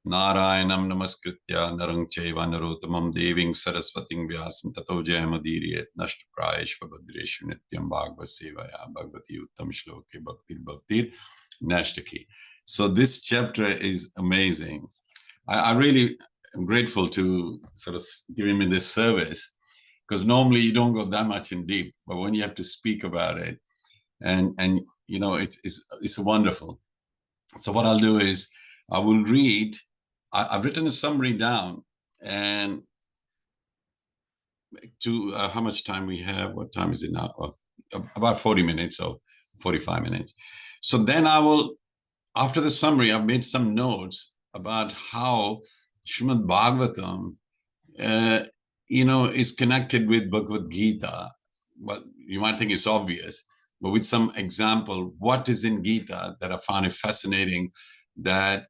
Narayanam namaskritya narang chaiva narottamam deving saraswating vyasam tato jayamudiriyat nashtaprayeshva bhadreshu nityam bhagava sevaya bhagavati uttam shloke bhaktir nashtaki. So this chapter is amazing. I really am grateful to sort of giving me this service, because normally you don't go that much in deep, but when you have to speak about it, and you know, it's wonderful. So what I'll do is I will read. I've written a summary down, and to how much time we have? What time is it now? About 40 minutes or 45 minutes. So then I will, after the summary, I've made some notes about how Srimad Bhagavatam, uh, you know, is connected with Bhagavad Gita. Well, you might think it's obvious, but with some example, what is in Gita that I found it fascinating, that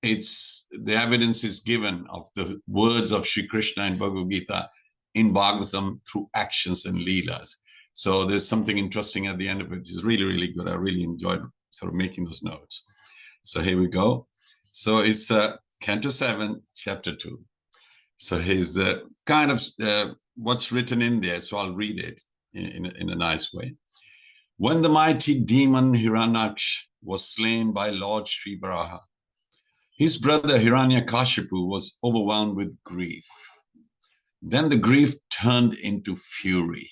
it's the evidence is given of the words of Sri Krishna in Bhagavad Gita in Bhagavatam through actions and leelas. So there's something interesting at the end of it. It's really, really good. I really enjoyed sort of making those notes. So here we go. So it's Canto 7, Chapter 2. So here's the kind of what's written in there. So I'll read it in a nice way. When the mighty demon Hiraṇyakaśipu was slain by Lord Sri Varaha, his brother Hiraṇyakaśipu was overwhelmed with grief. Then the grief turned into fury.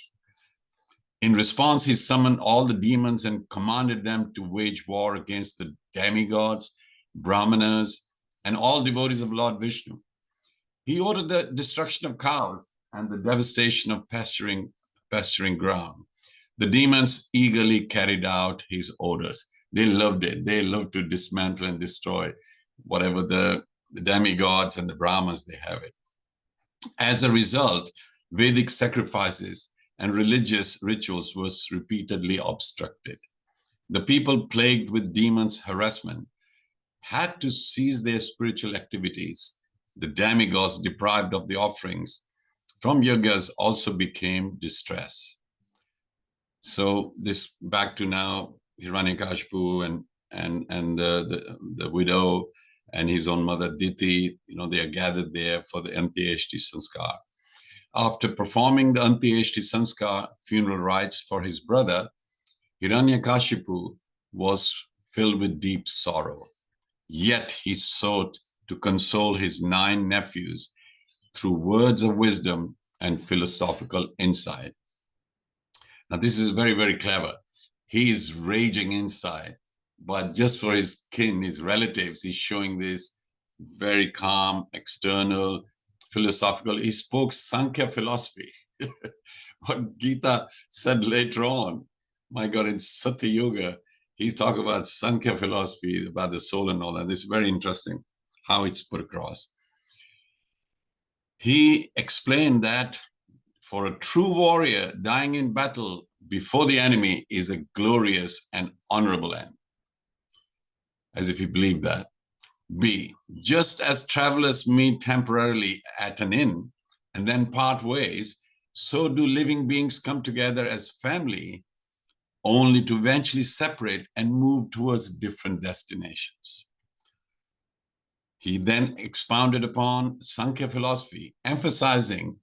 In response, he summoned all the demons and commanded them to wage war against the demigods, brahmanas, and all devotees of Lord Vishnu. He ordered the destruction of cows and the devastation of pasturing ground. The demons eagerly carried out his orders. They loved it. They loved to dismantle and destroy whatever the demigods and the Brahmins, they have it. As a result, Vedic sacrifices and religious rituals were repeatedly obstructed. The people plagued with demons' harassment had to cease their spiritual activities. The demigods deprived of the offerings from yagas also became distressed. So this back to now Hiraṇyakaśipu and the widow and his own mother Diti, you know, they are gathered there for the Antyeshti Sanskar. After performing the Antyeshti Sanskar funeral rites for his brother, Hiraṇyakaśipu was filled with deep sorrow. Yet he sought to console his 9 nephews through words of wisdom and philosophical insight. Now, this is very, very clever. He is raging inside, but just for his kin, his relatives, he's showing this very calm, external, philosophical. He spoke Sankhya philosophy. What Gita said later on, my God, in Satya Yoga, he's talking about Sankhya philosophy, about the soul and all that. It's very interesting how it's put across. He explained that for a true warrior, dying in battle before the enemy is a glorious and honorable end. As if he believed that. B, just as travelers meet temporarily at an inn and then part ways, so do living beings come together as family, only to eventually separate and move towards different destinations. He then expounded upon Sankhya philosophy, emphasizing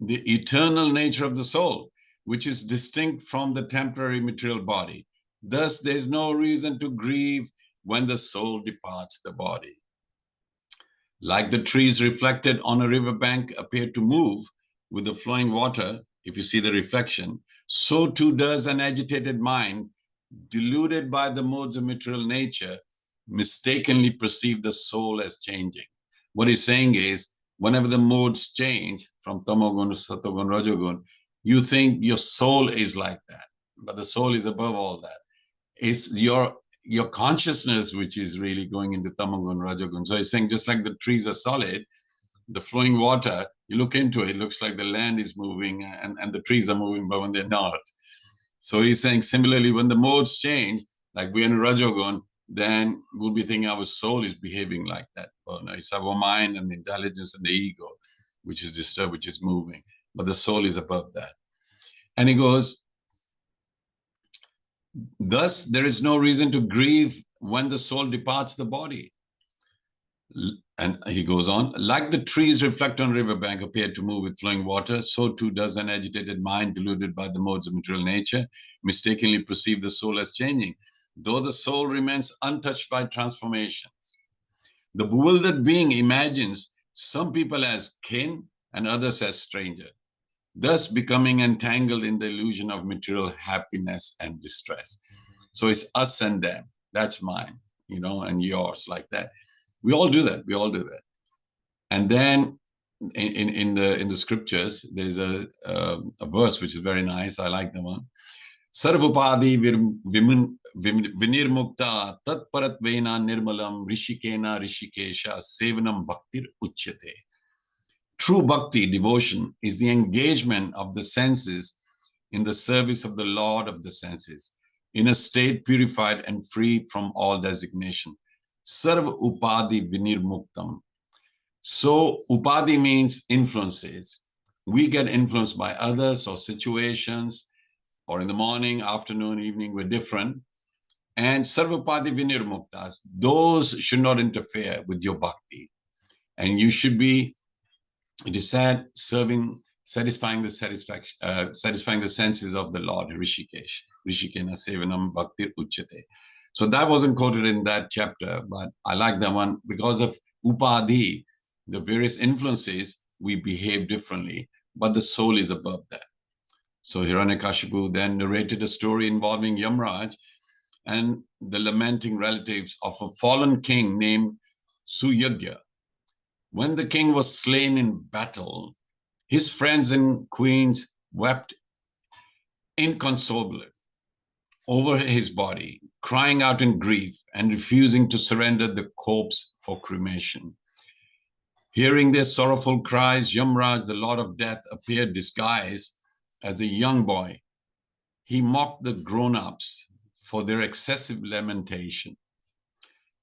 the eternal nature of the soul, which is distinct from the temporary material body. Thus, there is no reason to grieve when the soul departs the body. Like the trees reflected on a riverbank appear to move with the flowing water, if you see the reflection, so too does an agitated mind, deluded by the modes of material nature, mistakenly perceive the soul as changing. What he's saying is, whenever the modes change from tamogun to satogun, rajogun, you think your soul is like that, but the soul is above all that. It's your consciousness which is really going into tamogun, rajogun. So he's saying, just like the trees are solid, the flowing water, you look into it, it looks like the land is moving and the trees are moving, but when they're not. So he's saying, similarly, when the modes change, like we're in rajogun, then we'll be thinking our soul is behaving like that. Oh, no, it's our mind and the intelligence and the ego, which is disturbed, which is moving. But the soul is above that. And he goes, thus, there is no reason to grieve when the soul departs the body. And he goes on, like the trees reflect on riverbank appear to move with flowing water, so too does an agitated mind deluded by the modes of material nature mistakenly perceive the soul as changing, though the soul remains untouched by transformations. The bewildered being imagines some people as kin and others as stranger, thus becoming entangled in the illusion of material happiness and distress. So it's us and them. That's mine, and yours, like that. We all do that. We all do that. And then in the scriptures, there's a verse which is very nice. I like the one. Sarvapadi vinirmukta tatparatvena nirmalam rishikena rishikesha sevanam bhaktir uchyate. True bhakti, devotion, is the engagement of the senses in the service of the Lord of the senses, in a state purified and free from all designation. Sarva upadi vinirmuktam. So upadi means influences. We get influenced by others or situations, or in the morning, afternoon, evening, we're different. And sarvapadi vinirmuktas, those should not interfere with your bhakti. And you should be, it is said, satisfying the senses of the Lord, Rishikesh. Rishikena sevanam bhaktir uchyate. So that wasn't quoted in that chapter, but I like that one because of upadi, the various influences, we behave differently, but the soul is above that. So Hiraṇyakaśipu then narrated a story involving Yamraj and the lamenting relatives of a fallen king named Suyagya. When the king was slain in battle, his friends and queens wept inconsolably over his body, crying out in grief and refusing to surrender the corpse for cremation. Hearing their sorrowful cries, Yamraj, the Lord of Death, appeared disguised as a young boy. He mocked the grown-ups for their excessive lamentation.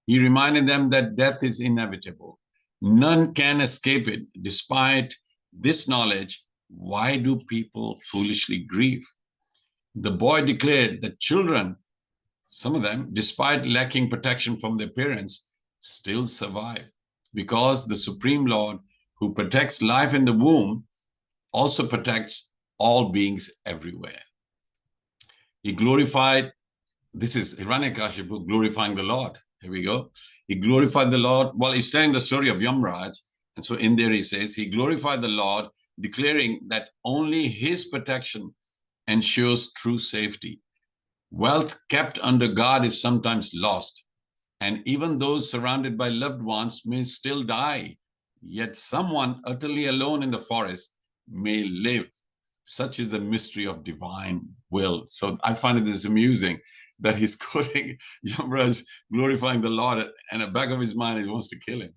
He reminded them that death is inevitable. None can escape it. Despite this knowledge, why do people foolishly grieve? The boy declared that children, some of them, despite lacking protection from their parents, still survive, because the Supreme Lord, who protects life in the womb, also protects all beings everywhere. He glorified, this is Hiraṇyakaśipu glorifying the Lord. Here we go. He glorified the Lord. Well, he's telling the story of Yamraj. And so in there he says, he glorified the Lord, declaring that only his protection ensures true safety. Wealth kept under guard is sometimes lost, and even those surrounded by loved ones may still die. Yet someone utterly alone in the forest may live. Such is the mystery of divine will. So I find this amusing that he's quoting Yamraj glorifying the Lord, and at the back of his mind, he wants to kill him.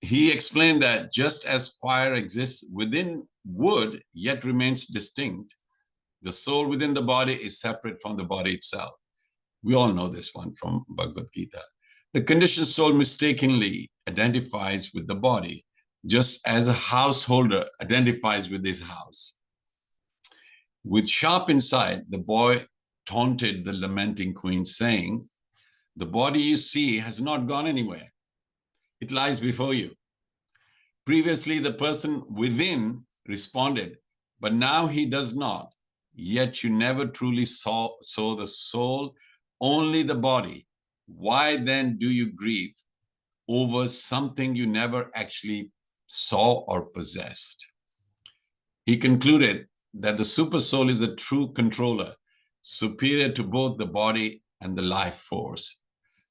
He explained that just as fire exists within wood, yet remains distinct, the soul within the body is separate from the body itself. We all know this one from Bhagavad Gita. The conditioned soul mistakenly identifies with the body, just as a householder identifies with his house. With sharp insight, the boy taunted the lamenting queen, saying, "The body you see has not gone anywhere. It lies before you. Previously, the person within responded, but now he does not. Yet you never truly saw the soul, only the body. Why then do you grieve over something you never actually saw or possessed?" He concluded that the super soul is a true controller, superior to both the body and the life force.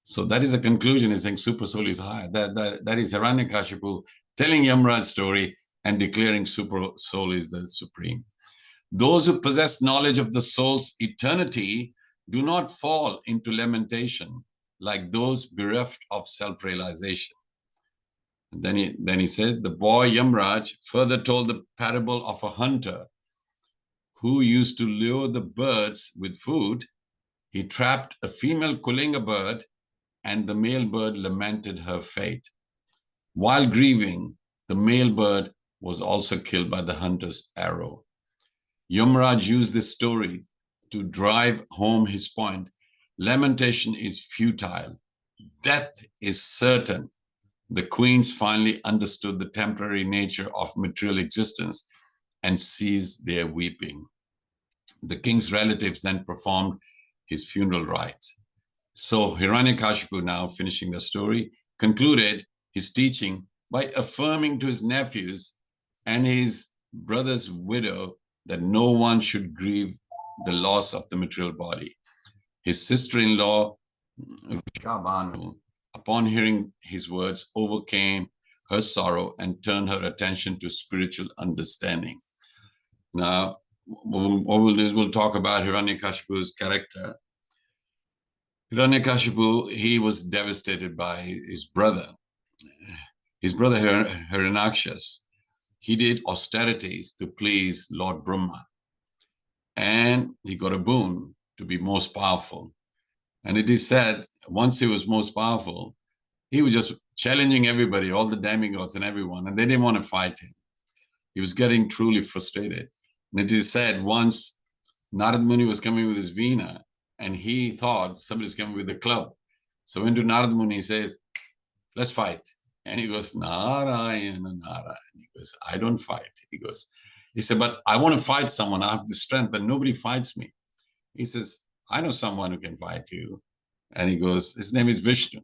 So that is a conclusion. He's saying super soul is higher. That is Hiraṇyakaśipu telling Yamraj's story and declaring super soul is the supreme. Those who possess knowledge of the soul's eternity do not fall into lamentation like those bereft of self-realization. Then he said, the boy Yamraj further told the parable of a hunter who used to lure the birds with food. He trapped a female Kulinga bird, and the male bird lamented her fate. While grieving, the male bird was also killed by the hunter's arrow. Yamraj used this story to drive home his point. Lamentation is futile. Death is certain. the queens finally understood the temporary nature of material existence and ceased their weeping. The king's relatives then performed his funeral rites. So Hiraṇyakaśipu, now finishing the story, concluded his teaching by affirming to his nephews and his brother's widow that no one should grieve the loss of the material body. His sister-in-law, Vishabhanu, upon hearing his words, overcame her sorrow and turned her attention to spiritual understanding. Now, what we'll do is we'll talk about Hiraṇyakāśipu's character. Hiraṇyakāśipu, he was devastated by his brother. His brother Haridas, he did austerities to please Lord Brahma. And he got a boon to be most powerful. And it is said, once he was most powerful, he was just challenging everybody, all the demigods and everyone, and they didn't want to fight him. He was getting truly frustrated. And it is said once Narad Muni was coming with his veena, and he thought somebody's coming with a club. So when to Narad Muni, he says, let's fight. And he goes, Narayana, Narayana. He goes, I don't fight. He said, but I want to fight someone. I have the strength, but nobody fights me. He says, I know someone who can fight you. And he goes, his name is Vishnu.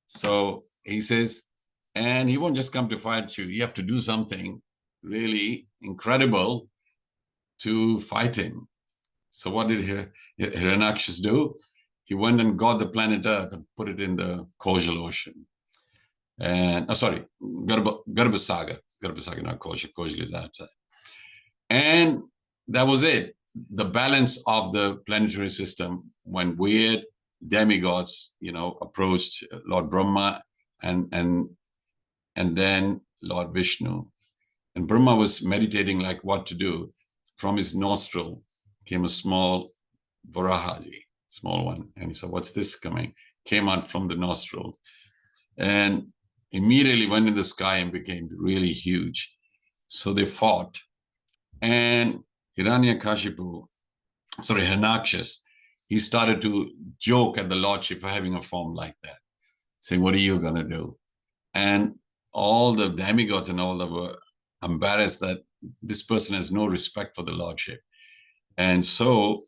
So he says, and he won't just come to fight you. You have to do something really incredible to fight him. So what did Hiraṇyakāśipu do? He went and got the planet Earth and put it in the causal ocean. And, Garbhasagar, not causal is outside. And that was it. The balance of the planetary system, when weird demigods, approached Lord Brahma and then Lord Vishnu. And Brahma was meditating like what to do. From his nostril came a small Varahaji, small one. And he said, what's this coming? Came out from the nostril and immediately went in the sky and became really huge. So they fought. And Hiraṇyakāśipu, he started to joke at the Lordship for having a form like that, saying, what are you going to do? And all the demigods and all of them were embarrassed that this person has no respect for the Lordship. And so,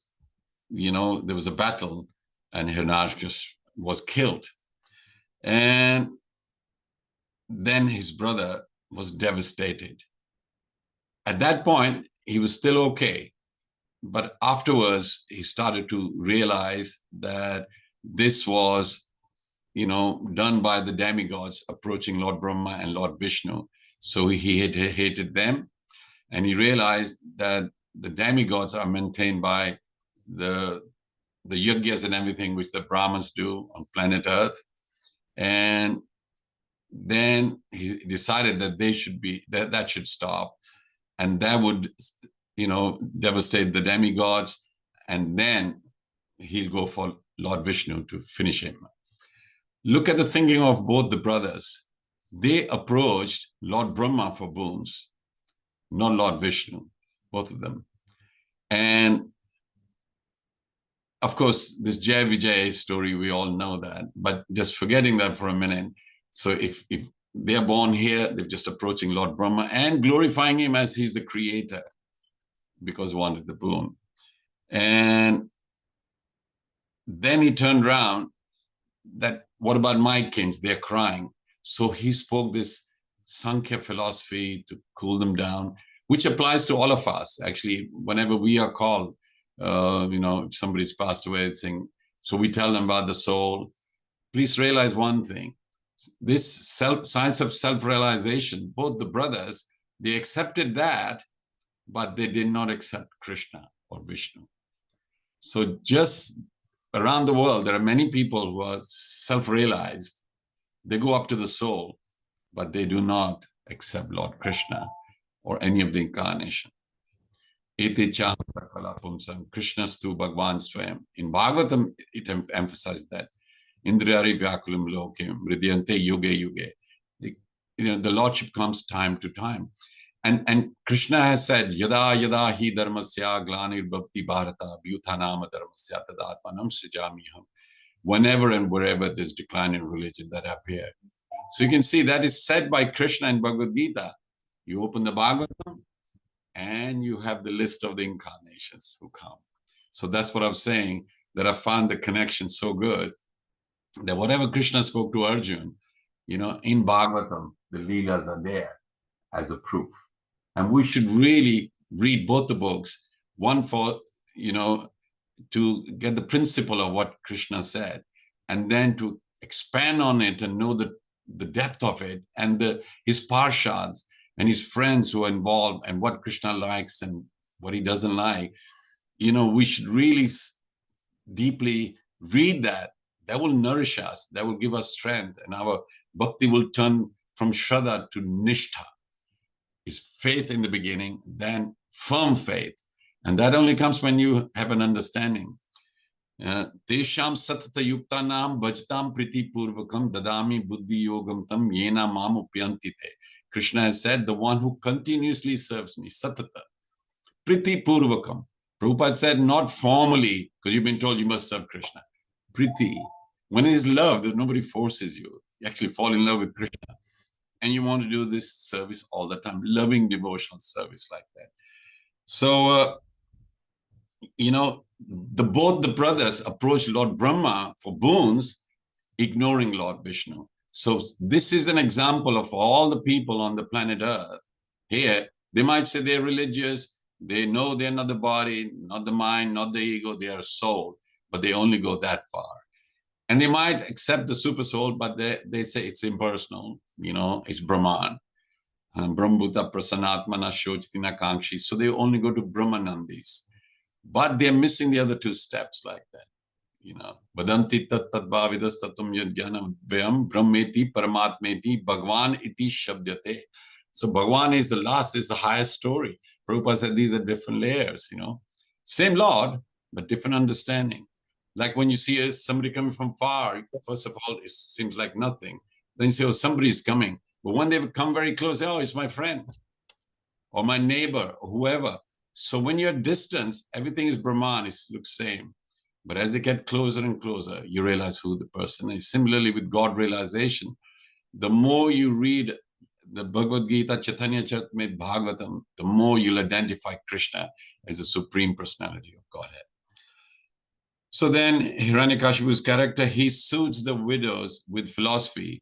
there was a battle and Hiraṇyakāśipu was killed. And then his brother was devastated. At that point, he was still okay. But afterwards, he started to realize that this was, done by the demigods approaching Lord Brahma and Lord Vishnu. So he hated them. And he realized that the demigods are maintained by the yagyas and everything which the Brahmins do on planet Earth. And then he decided that that should stop. And that would, devastate the demigods. And then he'll go for Lord Vishnu to finish him. Look at the thinking of both the brothers. They approached Lord Brahma for boons, not Lord Vishnu, both of them. And of course, this Jai Vijay story, we all know that, but just forgetting that for a minute. So if they're born here, they're just approaching Lord Brahma and glorifying him as he's the creator because he wanted the boon. And then he turned around that, what about my kings? They're crying. So he spoke this Sankhya philosophy to cool them down, which applies to all of us. Actually, whenever we are called, if somebody's passed away, so we tell them about the soul. Please realize one thing. This science of self-realization, both the brothers, they accepted that, but they did not accept Krishna or Vishnu. So just around the world, there are many people who are self-realized. They go up to the soul, but they do not accept Lord Krishna or any of the incarnation. Krishnastu Bhagwan Swayam. In Bhagavatam, it emphasized that. Indriyari Vyakulam Lokim, Hridayante Yuge Yuge. The Lordship comes time to time. And Krishna has said, Yada Yada Hi Dharmasya Glanir Bhakti Bharata Bhutanama Dharmasya Tadatmanam Srijamiham. Whenever and wherever there's decline in religion that appear, So you can see that is said by Krishna in Bhagavad Gita. You open the Bhagavatam and you have the list of the incarnations who come. So that's what I'm saying, that I found the connection so good that whatever Krishna spoke to Arjun, in Bhagavatam, the Leelas are there as a proof. And we should really read both the books, one for, to get the principle of what Krishna said, and then to expand on it and know the depth of it and his parshads and his friends who are involved and what Krishna likes and what he doesn't like. We should really deeply read that. That will nourish us. That will give us strength. And our bhakti will turn from Shraddha to Nishtha. Is faith in the beginning, then firm faith. And that only comes when you have an understanding. Tesham satata yuktanam bhajtam priti purvakam dadami buddhi yogam tam yena mam upyantite. Krishna has said, the one who continuously serves me, satata, priti purvakam. Prabhupada said, not formally, because you've been told you must serve Krishna. Priti. When it is love, nobody forces you. You actually fall in love with Krishna. And you want to do this service all the time, loving devotional service like that. So, both the brothers approached Lord Brahma for boons, ignoring Lord Vishnu. So this is an example of all the people on the planet Earth. Here, they might say they're religious, they know they're not the body, not the mind, not the ego, they are a soul, but they only go that far. And they might accept the super soul, but they say it's impersonal, it's Brahman. Brahmbhuta Prasanatmana Shochitina Kankshi. So they only go to Brahmanandis. But they're missing the other two steps like that. Vadanti tat tadbhavidas tatum yadjnana vyam brahmeti paramatmeti bhagwan iti shabdyate. So Bhagwan is the last, is the highest story. Prabhupada said these are different layers, Same Lord, but different understanding. Like when you see somebody coming from far, first of all, it seems like nothing. Then you say, oh, somebody's coming. But when they come very close, oh, it's my friend or my neighbor or whoever. So when you're at distance, everything is Brahman, it looks same. But as they get closer and closer, you realize who the person is. Similarly with God realization, the more you read the Bhagavad Gita, Chaitanya Charitamrita Bhagavatam, the more you'll identify Krishna as the Supreme Personality of Godhead. So then Hiraṇyakashipu's character, he soothes the widows with philosophy.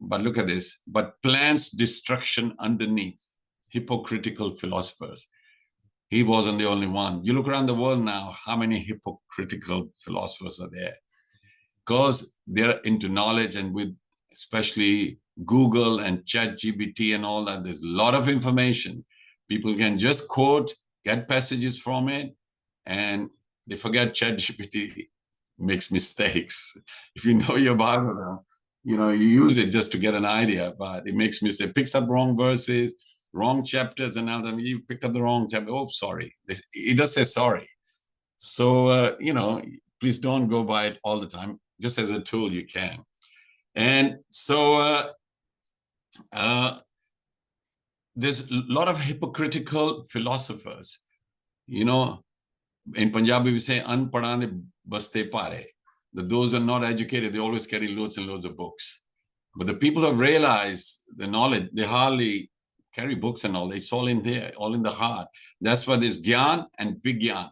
But look at this, but plans destruction underneath. Hypocritical philosophers. He wasn't the only one. You look around the world now, how many hypocritical philosophers are there? Because they're into knowledge, and with especially Google and ChatGPT and all that, there's a lot of information. People can just quote, get passages from it, and they forget ChatGPT makes mistakes. If you know your Bhagavatam, you use it just to get an idea, but it makes mistakes, picks up wrong verses, wrong chapters, and now you picked up the wrong chapter. Oh, sorry. It does say sorry. So, please don't go by it all the time. Just as a tool, you can. And so there's a lot of hypocritical philosophers. In Punjabi, we say, "Anpadane baste pare." Those who are not educated, they always carry loads and loads of books. But the people have realized the knowledge, they hardly carry books and all. It's all in there, all in the heart. That's why there's Gyan and Vigyan.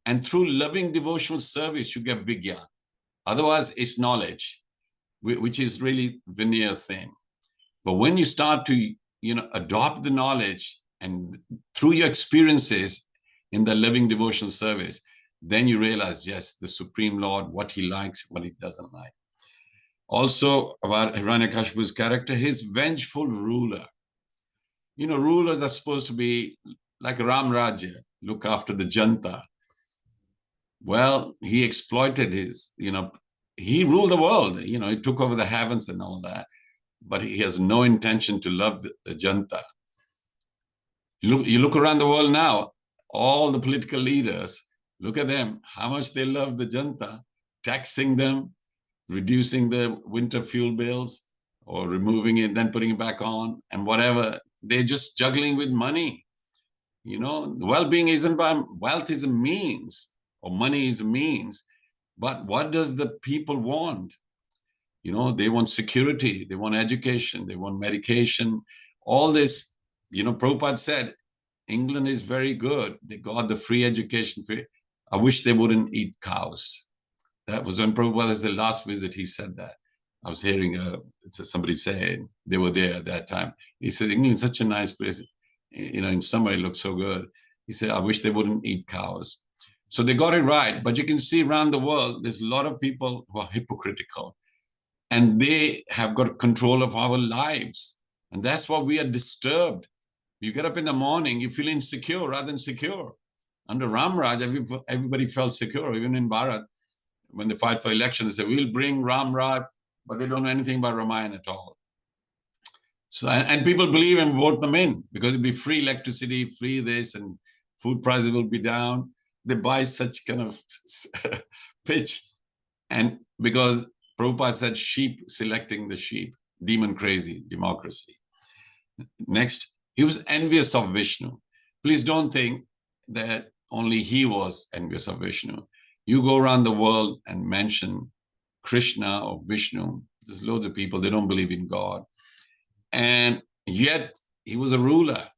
And through loving devotional service, you get Vigyan. Otherwise, it's knowledge, which is really veneer thing. But when you start to, adopt the knowledge, and through your experiences in the loving devotional service, then you realize, yes, the Supreme Lord, what he likes, what he doesn't like. Also, about Hiraṇyakashipu's character, his vengeful ruler. Rulers are supposed to be like Ram Raja, look after the janta. Well, he exploited he ruled the world, he took over the heavens and all that, but he has no intention to love the janta. You look around the world now, all the political leaders, look at them, how much they love the janta, taxing them, reducing the winter fuel bills, or removing it, then putting it back on, and whatever. They're just juggling with money. Well-being isn't by wealth is a means, or money is a means. But what does the people want? You know, they want security, they want education, they want medication, all this. You know, Prabhupada said, England is very good. They got the free education. I wish they wouldn't eat cows. That was when Prabhupada was the last visit. He said that. I was hearing somebody say, they were there at that time. He said, England is such a nice place. You know, in summer it looks so good. He said, I wish they wouldn't eat cows. So they got it right. But you can see around the world, there's a lot of people who are hypocritical. And they have got control of our lives. And that's why we are disturbed. You get up in the morning, you feel insecure rather than secure. Under Ramraj, everybody felt secure, even in Bharat. When they fight for election, they say, we'll bring Ramraj, but they don't know anything about Ramayana at all. So, and people believe and vote them in because it'll be free electricity, free this, and food prices will be down. They buy such kind of pitch. And because Prabhupada said sheep selecting the sheep, demon crazy, democracy. Next, he was envious of Vishnu. Please don't think that only he was envious of Vishnu. You go around the world and mention Krishna or Vishnu, there's loads of people, they don't believe in God. And yet, he was a ruler.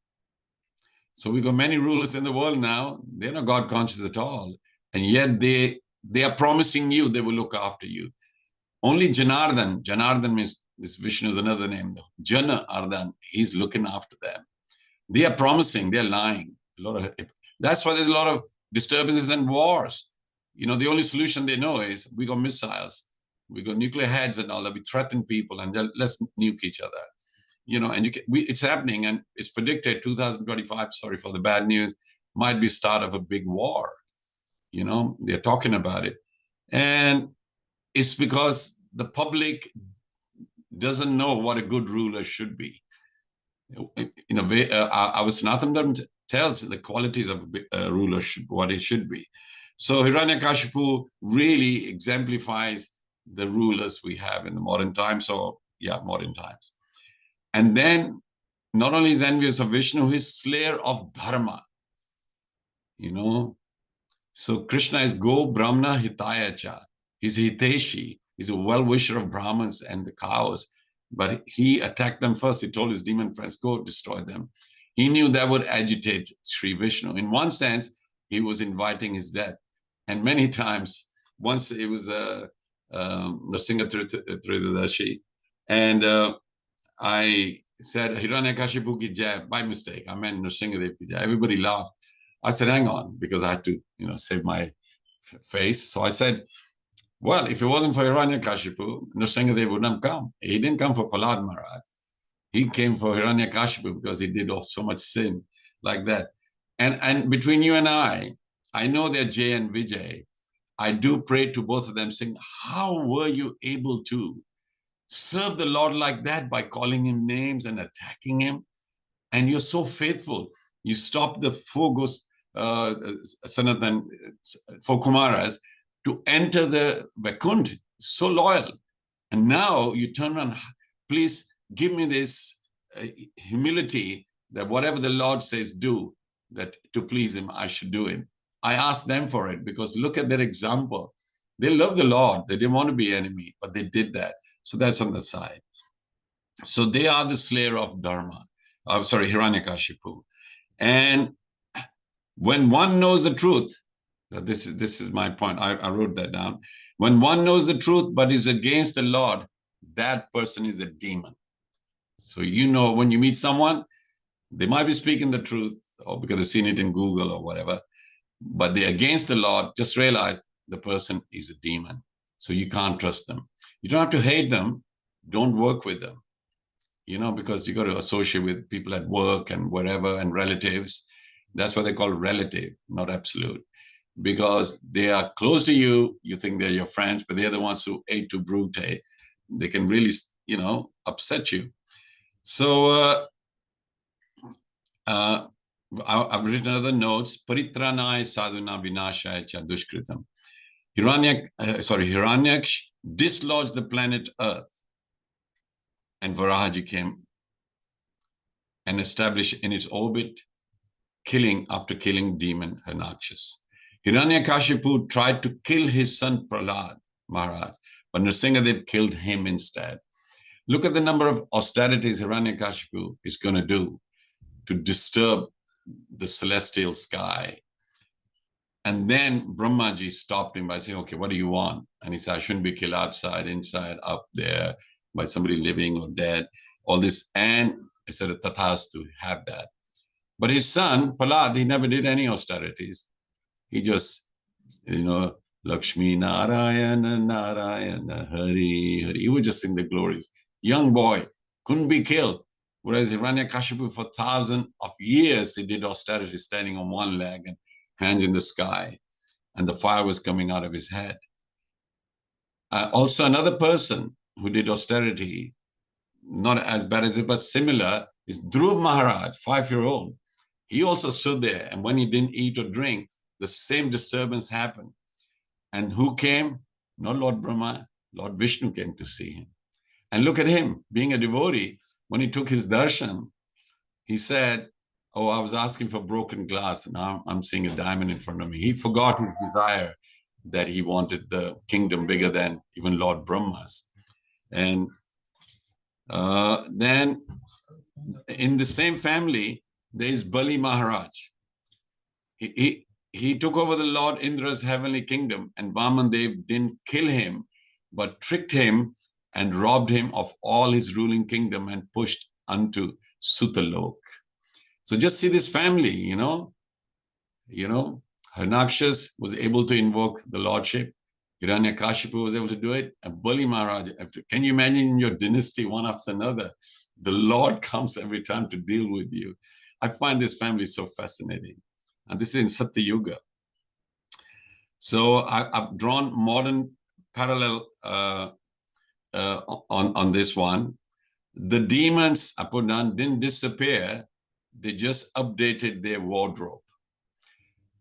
So we got many rulers in the world now. They're not God conscious at all. And yet they are promising you they will look after you. Only Janardhan means this Vishnu is another name. Janardhan, he's looking after them. They are promising, they're lying. That's why there's a lot of disturbances and wars. You know, the only solution they know is we got missiles, we got nuclear heads and all that. We threaten people and let's nuke each other. You know, and it's happening, and it's predicted 2025, sorry for the bad news, might be start of a big war. You know, they're talking about it. And it's because the public doesn't know what a good ruler should be. In a way, our Sanatana Dharma tells the qualities of a ruler, what it should be. So Hiraṇyakaśipu really exemplifies the rulers we have in the modern times. So yeah, modern times. And then not only is envious of Vishnu, he's slayer of dharma. You know, so Krishna is Go Brahmana Hitayacha. He's Hiteshi. He's a well-wisher of Brahmins and the cows. But he attacked them first. He told his demon friends, go destroy them. He knew that would agitate Sri Vishnu. In one sense, he was inviting his death. And many times, once it was Nrsimha Tridadashi, and I said, Hiraṇyakaśipu ki jai, by mistake. I meant Nrsimhadev ki jai. Everybody laughed. I said, hang on, because I had to, you know, save my face. So I said, well, if it wasn't for Hiraṇyakaśipu, Nrsimhadev wouldn't have come. He didn't come for Prahlad Maharaj. He came for Hiraṇyakaśipu because he did so much sin like that. And between you and I know they're Jay and Vijay. I do pray to both of them saying, how were you able to serve the Lord like that by calling him names and attacking him? And you're so faithful. You stopped the four Sanatan, four Kumaras to enter the Vaikuntha, so loyal. And now you turn around, please give me this humility that whatever the Lord says do, that to please him, I should do it. I asked them for it because look at their example. They love the Lord. They didn't want to be enemy, but they did that. So that's on the side. So they are the slayer of Dharma. I'm sorry, Hiraṇyakaśipu. And when one knows the truth, this is my point. I wrote that down. When one knows the truth but is against the Lord, that person is a demon. So you know when you meet someone, they might be speaking the truth or because they've seen it in Google or whatever, but they're against the Lord. Just realize the person is a demon. So you can't trust them. You don't have to hate them. Don't work with them. You know, because you got to associate with people at work and wherever and relatives. That's what they call relative, not absolute. Because they are close to you, you think they're your friends, but they're the ones who ate to brute. They can really, you know, upset you. So I've written other notes. Paritranaya sadhuna vinashaya cha dushkritam. Hiranyaksh dislodged the planet Earth, and Varahaji came and established in its orbit, after killing demon Hiraṇyakṣis. Hiraṇyakaśipu tried to kill his son Prahlad Maharaj, but Nrsingadev killed him instead. Look at the number of austerities Hiraṇyakaśipu is going to do to disturb the celestial sky. And then Brahmaji stopped him by saying, okay, what do you want? And he said, I shouldn't be killed outside, inside, up there, by somebody living or dead, all this. And I said, Tathastu, have that. But his son, Prahlad, he never did any austerities. He just, Lakshmi Narayana, Narayana, Hari, Hari. He would just sing the glories. Young boy, couldn't be killed. Whereas Hiraṇyakaśipu, for thousands of years, he did austerity standing on one leg and hands in the sky. And the fire was coming out of his head. Also, another person who did austerity, not as bad as it, but similar, is Dhruv Maharaj, 5-year-old. He also stood there. And when he didn't eat or drink, the same disturbance happened. And who came? Not Lord Brahma, Lord Vishnu came to see him. And look at him, being a devotee, when he took his darshan, he said, oh, I was asking for broken glass, and now I'm seeing a diamond in front of me. He forgot his desire that he wanted the kingdom bigger than even Lord Brahma's. And then in the same family, there's Bali Maharaj. He took over the Lord Indra's heavenly kingdom, and Vaman Dev didn't kill him, but tricked him and robbed him of all his ruling kingdom and pushed unto Sutalok. So just see this family, Hiraṇyakśipu was able to invoke the Lordship. Hiraṇyakaśipu was able to do it. And Bali Maharaj, can you imagine in your dynasty, one after another, the Lord comes every time to deal with you. I find this family so fascinating. And this is in Satya Yuga. So I've drawn modern parallel on this one. The demons I put down didn't disappear. They just updated their wardrobe.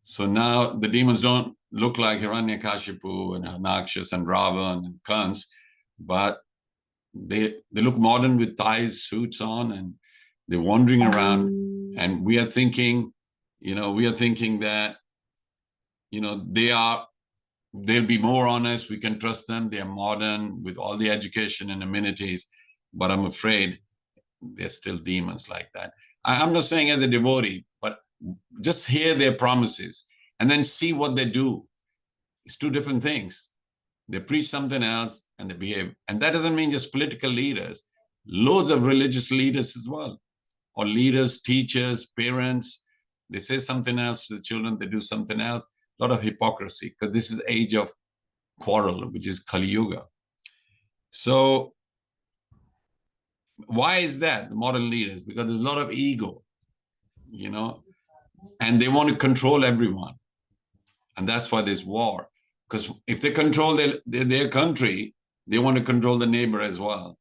So now the demons don't look like Hiraṇyakaśipu and Hiraṇyakśis and Ravan and Kans, but they look modern with ties, suits on, and they're wandering around. And we are thinking, that, they'll be more honest. We can trust them. They are modern with all the education and amenities, but I'm afraid they're still demons like that. I'm not saying as a devotee, but just hear their promises and then see what they do. It's two different things. They preach something else and they behave. And that doesn't mean just political leaders, loads of religious leaders as well, or leaders, teachers, parents. They say something else to the children, they do something else. A lot of hypocrisy, because this is age of quarrel, which is Kali Yuga. So why is that, the modern leaders? Because there's a lot of ego, and they want to control everyone. And that's why there's war. Because if they control their country, they want to control the neighbor as well.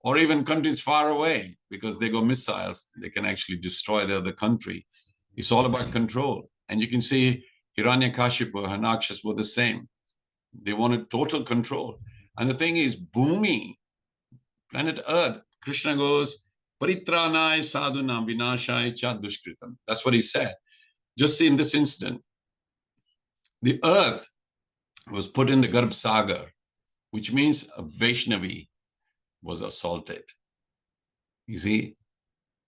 Or even countries far away, because they go missiles, they can actually destroy the other country. It's all about control. And you can see Hiraṇyakaśipu, Hiraṇyakśis were the same. They wanted total control. And the thing is, Bhumi, planet Earth, Krishna goes, Paritranai sadhunam vinashai cha dushkritam. That's what he said. Just see in this instant, the earth was put in the Garbh Sagar, which means a Vaishnavi was assaulted. You see?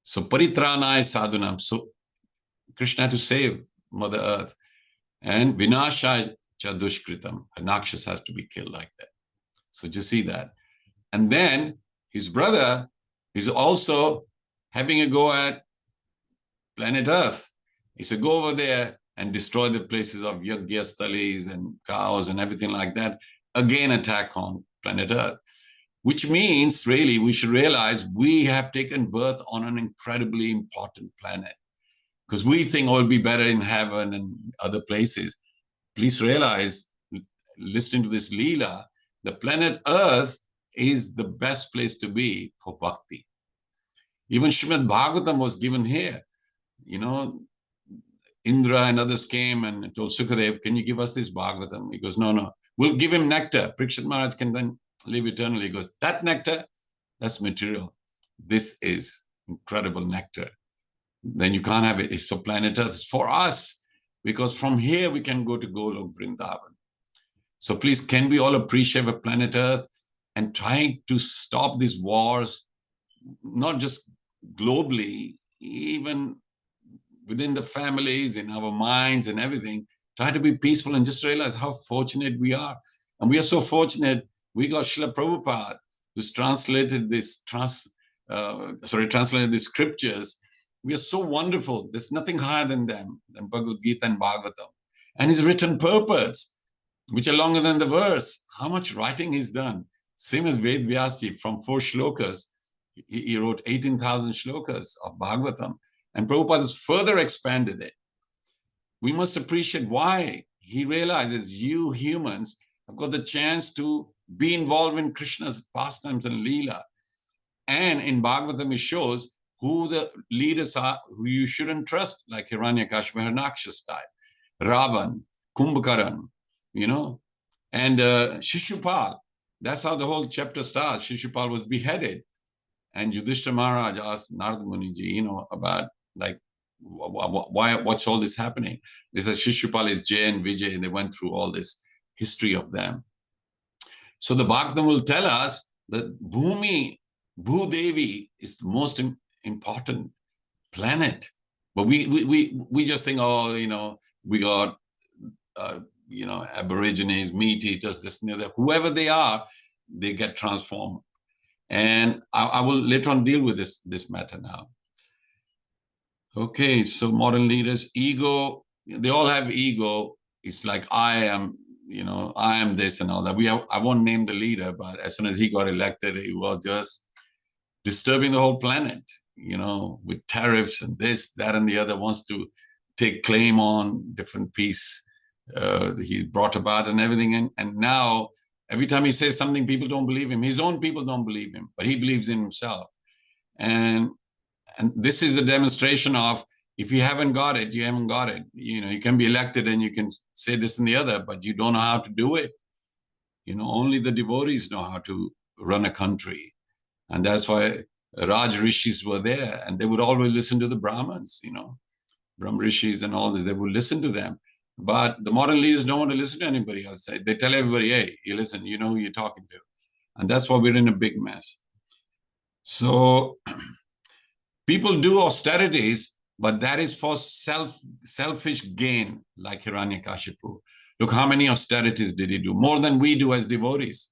So Paritranai sadhunam. So Krishna had to save Mother Earth. And vinashai cha dushkritam. Hiraṇyakśis has to be killed like that. So just see that. And then his brother is also having a go at planet Earth. He said, go over there and destroy the places of Yajnastalis and cows and everything like that. Again, attack on planet Earth. Which means, really, we should realize we have taken birth on an incredibly important planet. Because we think, oh, it'll be better in heaven and other places. Please realize, listening to this Leela, the planet Earth is the best place to be for bhakti. Even Srimad Bhagavatam was given here. Indra and others came and told Sukadev, can you give us this Bhagavatam? He goes, no, we'll give him nectar. Parikshit Maharaj can then live eternally. He goes, that nectar, that's material. This is incredible nectar. Then you can't have it. It's for planet Earth. It's for us. Because from here we can go to Golok Vrindavan. So please, can we all appreciate our planet Earth and try to stop these wars, not just globally, even within the families, in our minds and everything. Try to be peaceful and just realize how fortunate we are. And we are so fortunate. We got Srila Prabhupada, who's translated translated the scriptures. We are so wonderful. There's nothing higher than them, than Bhagavad Gita and Bhagavatam. And he's written purports, which are longer than the verse. How much writing he's done. Same as Ved Vyasji, from 4 shlokas, he wrote 18,000 shlokas of Bhagavatam. And Prabhupada has further expanded it. We must appreciate why. He realizes you humans have got the chance to be involved in Krishna's pastimes and Leela. And in Bhagavatam, it shows who the leaders are, who you shouldn't trust, like Hiriṇyakaśipu, Hiraṇyakaśipu type, Ravan, Kumbhakaran, and Shishupal. That's how the whole chapter starts. Shishupal was beheaded. And Yudhishthira Maharaj asked Narada Muniji, about like, what's all this happening? They said Shishupal is Jay and Vijay, and they went through all this history of them. So the Bhagavatam will tell us that Bhudevi is the most important planet. But we just think, we got, Aborigines, meat eaters, this and that. Whoever they are, they get transformed. And I will later on deal with this matter now. Okay, so modern leaders, ego, they all have ego. It's like, I am this and all that. I won't name the leader, but as soon as he got elected, he was just disturbing the whole planet, with tariffs and this, that, and the other, wants to take claim on different peace he's brought about and everything. And now, every time he says something, people don't believe him. His own people don't believe him, but he believes in himself. And this is a demonstration of, if you haven't got it, you haven't got it. You can be elected and you can say this and the other, but you don't know how to do it. Only the devotees know how to run a country. And that's why Raj Rishis were there, and they would always listen to the Brahmins, Brahm Rishis and all this, they would listen to them. But the modern leaders don't want to listen to anybody else. They tell everybody, hey, you listen, you know who you're talking to. And that's why we're in a big mess. So people do austerities, but that is for selfish gain, like Hiraṇyakaśipu. Look, how many austerities did he do? More than we do as devotees.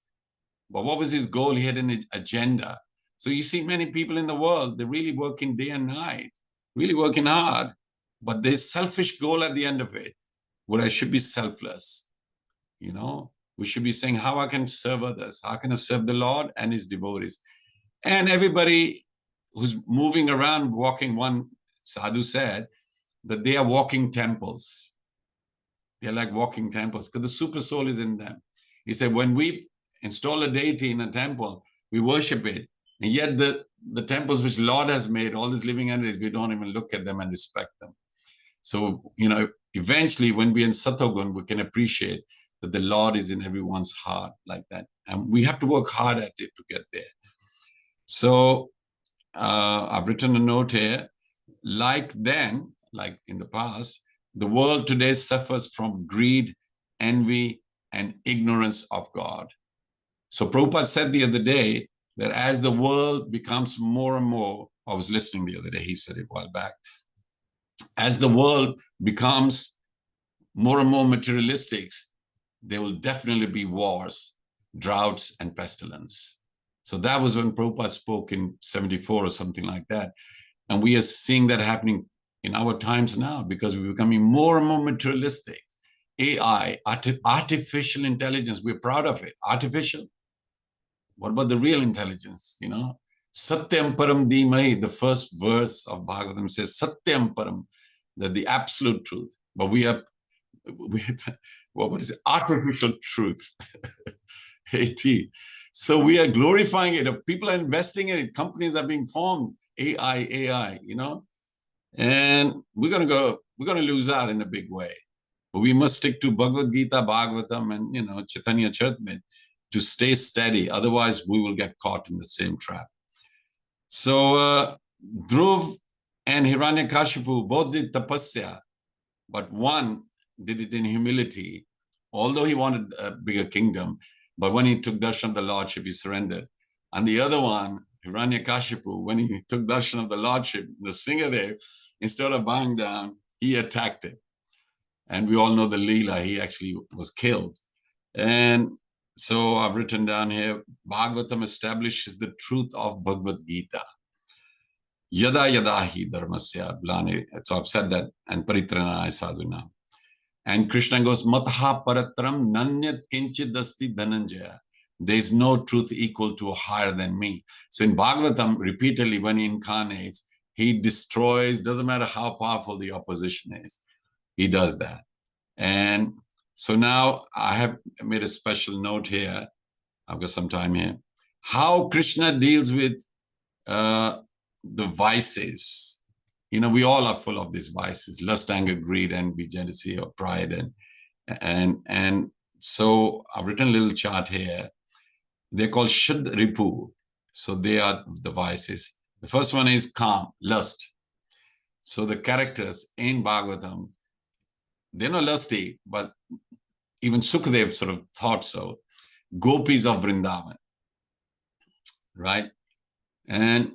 But what was his goal? He had an agenda. So you see many people in the world, they're really working day and night, really working hard, but there's selfish goal at the end of it, where I should be selfless. We should be saying, how I can serve others, how can I serve the Lord and his devotees. And everybody who's moving around, walking, one sadhu said that they are walking temples. They're like walking temples, because the super soul is in them. He said, when we install a deity in a temple, we worship it. And yet the temples which Lord has made, all these living entities, we don't even look at them and respect them. So, eventually when we're in Satogun, we can appreciate that the Lord is in everyone's heart like that. And we have to work hard at it to get there. So I've written a note here. Like then, like in the past, the world today suffers from greed, envy, and ignorance of God. So Prabhupada said the other day that as the world becomes more and more, I was listening the other day, he said it a while back, as the world becomes more and more materialistic, there will definitely be wars, droughts, and pestilence. So that was when Prabhupada spoke in 74 or something like that. And we are seeing that happening in our times now, because we're becoming more and more materialistic. AI, artificial intelligence, we're proud of it. Artificial. What about the real intelligence? Satyam param dhimai, the first verse of Bhagavatam says Satyam param, that the absolute truth. But we have what is it? Artificial truth. AT. So we are glorifying it. People are investing in it. Companies are being formed. AI, and we're going to lose out in a big way. But we must stick to Bhagavad Gita, Bhagavatam, and, Chaitanya Charitamrita to stay steady. Otherwise, we will get caught in the same trap. So Dhruv and Hiriṇyakaśipu both did tapasya, but one did it in humility. although he wanted a bigger kingdom, but when he took darshan of the Lordship, he surrendered. And the other one, Hiraṇyakaśipu, when he took darshan of the Lordship, the Singadev, instead of bowing down, he attacked it. And we all know the Leela, he actually was killed. And so I've written down here, Bhagavatam establishes the truth of Bhagavad Gita. Yada yada hi dharmasya blane. So I've said that, and paritranaya sadhuna. And Krishna goes, Mataha paratram nanyat kinchidasti dhananjaya. There is no truth equal to or higher than me. So in Bhagavatam, repeatedly when he incarnates, he destroys, doesn't matter how powerful the opposition is, he does that. And so now I have made a special note here. I've got some time here. How Krishna deals with the vices. You know, we all are full of these vices: lust, anger, greed, envy, jealousy, or pride. And so I've written a little chart here. They're called Shuddh Ripu. So they are the vices. The first one is Kam, lust. So the characters in Bhagavatam, they're not lusty, but even Sukadev sort of thought so. Gopis of Vrindavan, right? And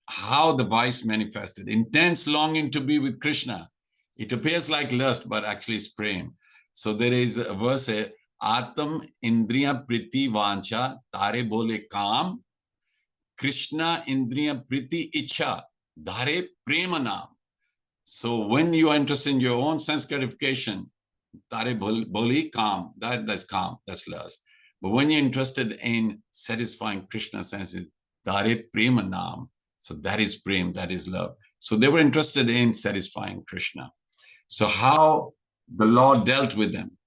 how the vice manifested. Intense longing to be with Krishna. It appears like lust, but actually it's prem. So there is a verse here, Atam Indriya Priti Vancha Tare Bole Kam, Krishna Indriya Priti Icha Dhare Premanam. So when you are interested in your own sense gratification, Tare Bole Kam, that's calm, that's lust. But when you're interested in satisfying Krishna's senses, Dhare Premanam. So that is prem, that is love. So they were interested in satisfying Krishna. So how the Lord dealt with them.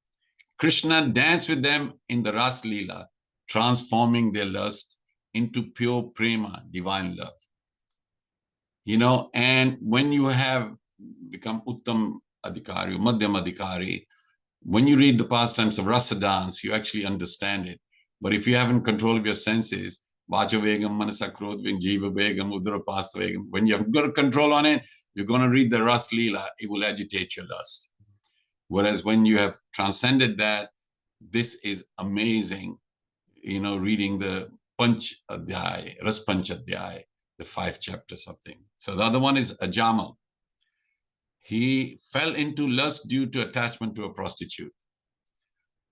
Krishna danced with them in the Ras Leela, transforming their lust into pure prema, divine love. You know, and when you have become Uttam Adhikari, Madhyam Adhikari, when you read the pastimes of Rasa dance, you actually understand it. But if you haven't control of your senses, Vacha Vegam, Manasa Krodh Vegam, Jiva Vegam, Udara Pasta Vegam, when you have got control on it, you're going to read the Ras Leela, it will agitate your lust. Whereas when you have transcended that, this is amazing, you know, reading the Panch Adhyay, Ras Panch Adhyay, the 5 chapters of things. So the other one is Ajamal. He fell into lust due to attachment to a prostitute.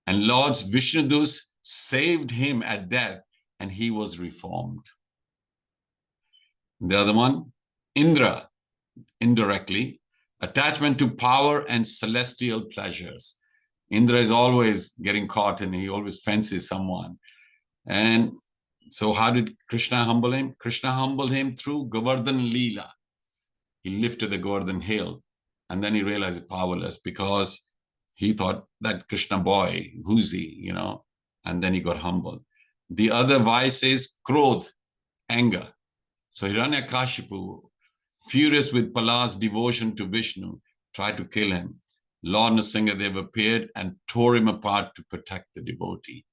And Lord's Vishnudus saved him at death, and he was reformed. The other one, Indra, indirectly, attachment to power and celestial pleasures. Indra is always getting caught and he always fences someone. And so how did Krishna humble him? Krishna humbled him through Govardhan Leela. He lifted the Govardhan hill, and then he realized powerless because he thought that Krishna boy, who's he, you know, and then he got humbled. The other vice is Krodh, anger. So Hiraṇyakaśipu, furious with Pala's devotion to Vishnu, tried to kill him. Lord Nrsimhadev appeared and tore him apart to protect the devotee.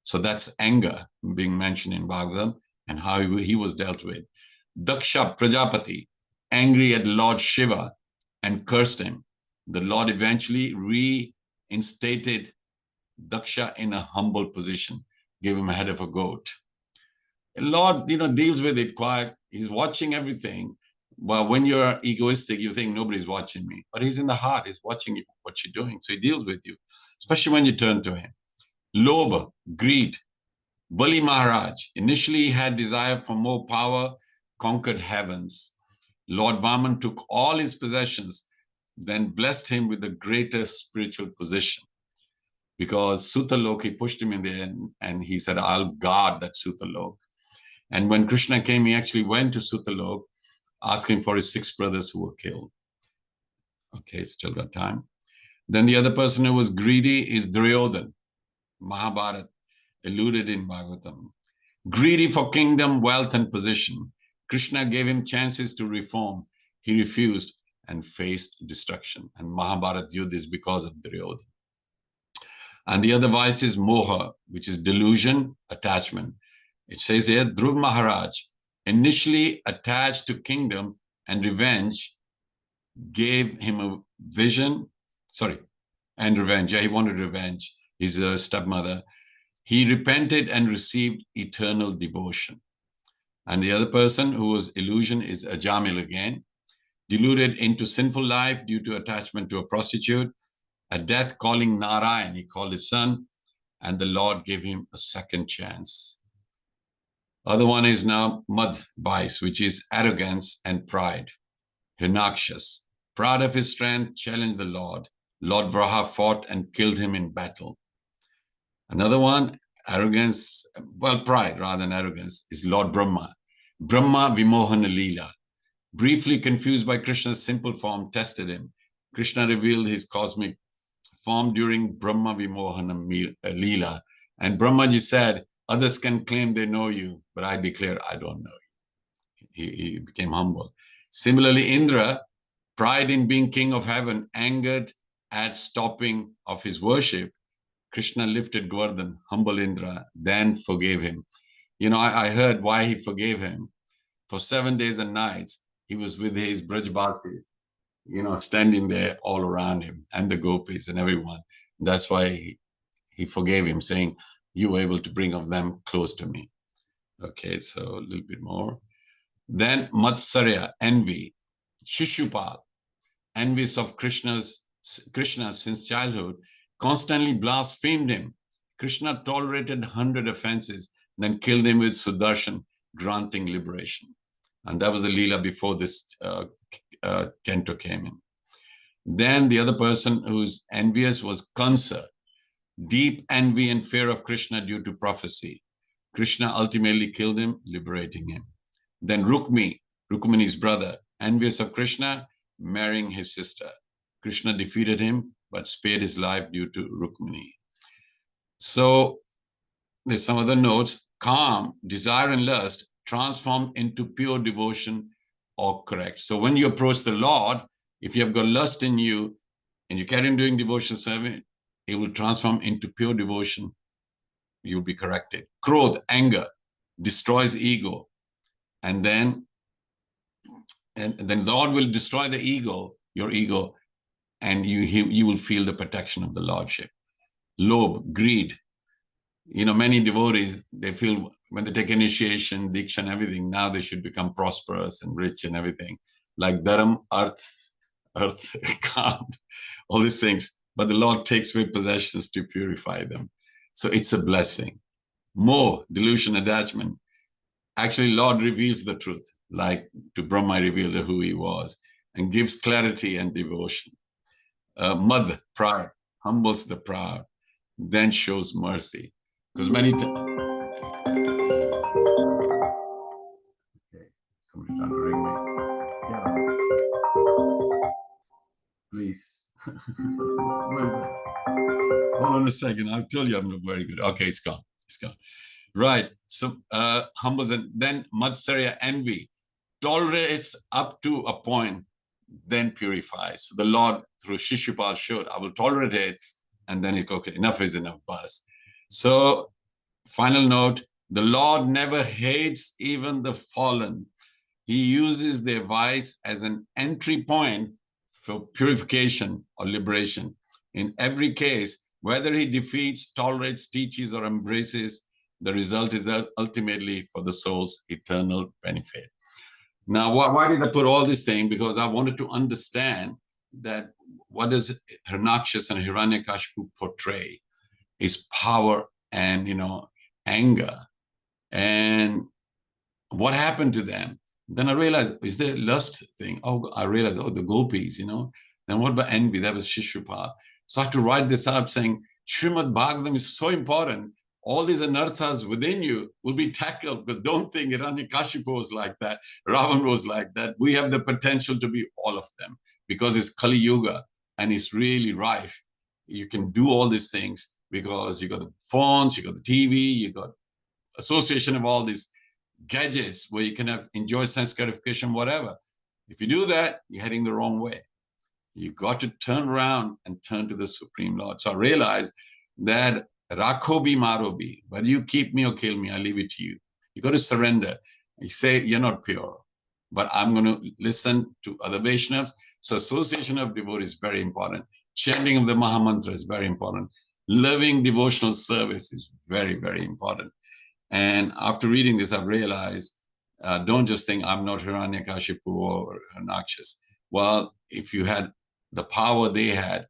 So that's anger being mentioned in Bhagavatam and how he was dealt with. Daksha Prajapati, angry at Lord Shiva and cursed him. The Lord eventually reinstated Daksha in a humble position, gave him a head of a goat. The Lord, you know, deals with it quiet. He's watching everything. Well, when you're egoistic, you think nobody's watching me. But he's in the heart. He's watching you, what you're doing. So he deals with you, especially when you turn to him. Lobha, greed. Bali Maharaj initially had desire for more power, conquered heavens. Lord Vaman took all his possessions, then blessed him with a greater spiritual position. Because Sutalok, he pushed him in there and he said, I'll guard that Sutalok. And when Krishna came, he actually went to Sutalok, asking for his 6 brothers who were killed. Okay, still got time. Then the other person who was greedy is Duryodhan, Mahabharata, alluded in Bhagavatam. Greedy for kingdom, wealth, and position. Krishna gave him chances to reform. He refused and faced destruction. And Mahabharata Yuddha is because of Duryodhan. And the other vice is moha, which is delusion, attachment. It says here, Dhruv Maharaj, initially attached to kingdom and revenge, gave him a vision. Sorry, and revenge. Yeah, he wanted revenge. His stepmother. He repented and received eternal devotion. And the other person who was illusion is Ajamil again, deluded into sinful life due to attachment to a prostitute. At death, calling Narayan, he called his son, and the Lord gave him a second chance. Other one is now Mad, vice, which is arrogance and pride. Hiraṇyakaśipu, proud of his strength, challenged the Lord. Lord Vraha fought and killed him in battle. Another one, arrogance, well, pride rather than arrogance, is Lord Brahma. Brahma Vimohana Leela. Briefly confused by Krishna's simple form, tested him. Krishna revealed his cosmic form during Brahma Vimohana Leela. And Brahmaji said, others can claim they know you, but I declare I don't know you. He became humble. Similarly, Indra, pride in being king of heaven, angered at stopping of his worship. Krishna lifted Govardhan, humble Indra, then forgave him. You know, I heard why he forgave him. For 7 days and nights, he was with his Brajbasis, you know, standing there all around him, and the gopis and everyone. That's why he forgave him, saying, you were able to bring of them close to me. Okay, so a little bit more. Then Matsarya, envy. Shishupal, envious of Krishna since childhood, constantly blasphemed him. Krishna tolerated 100 offenses, then killed him with Sudarshan, granting liberation. And that was the Leela before this Canto came in. Then the other person who's envious was Kansa, deep envy and fear of Krishna due to prophecy. Krishna ultimately killed him, liberating him. Then Rukmini's brother, envious of Krishna, marrying his sister. Krishna defeated him, but spared his life due to Rukmini. So there's some other notes. Calm, desire and lust transformed into pure devotion or correct. So when you approach the Lord, if you have got lust in you and you carry on doing devotion service, it will transform into pure devotion. You'll be corrected. Krodh, anger, destroys ego. And then Lord will destroy the ego, your ego, and you will feel the protection of the Lordship. Lobh, greed. You know, many devotees, they feel when they take initiation, diksha and everything, now they should become prosperous and rich and everything. Like dharam, earth, calm, all these things. But the Lord takes away possessions to purify them. So it's a blessing. More delusion, attachment. Actually, Lord reveals the truth, like to Brahma revealed who he was, and gives clarity and devotion. Mad, pride, humbles the proud, then shows mercy. Because many times... Okay, somebody's trying to ring me. Yeah. Please. Where's that? Hold on a second. I'll tell you I'm not very good. Okay, it's gone. It's gone. Right. So humbles, and then Matsarya, envy, tolerates up to a point, then purifies. So the Lord through Shishupal showed, I will tolerate it, and then it, okay, enough is enough, bus. So final note, the Lord never hates even the fallen. He uses their vice as an entry point for purification or liberation. In every case, whether he defeats, tolerates, teaches, or embraces, the result is ultimately for the soul's eternal benefit. Now, why did I put all this thing? Because I wanted to understand that what does Hiraṇyakaśipu and Hiraṇyakaśipu portray is power and, you know, anger. And what happened to them? Then I realized, is there a lust thing? Oh, I realized, oh, the gopis, you know. Then what about envy? That was Shishupal. So I had to write this out saying, Srimad Bhagavatam is so important. All these anarthas within you will be tackled, because don't think Hiraṇyakaśipu was like that, Ravan was like that. We have the potential to be all of them because it's Kali Yuga and it's really rife. You can do all these things because you got the phones, you got the TV, you got association of all these gadgets where you can enjoy sense gratification, whatever. If you do that, you're heading the wrong way. You got to turn around and turn to the Supreme Lord. So I realized that Rakhobi Marobi, whether you keep me or kill me, I leave it to you. You got to surrender. You say, you're not pure, but I'm going to listen to other Vaishnavas. So association of devotees is very important. Chanting of the Mahamantra is very important. Loving devotional service is very, very important. And after reading this, I've realized, don't just think I'm not Hiraṇyakaśipu or Hiraṇyakaśipu. Well, if you had the power they had,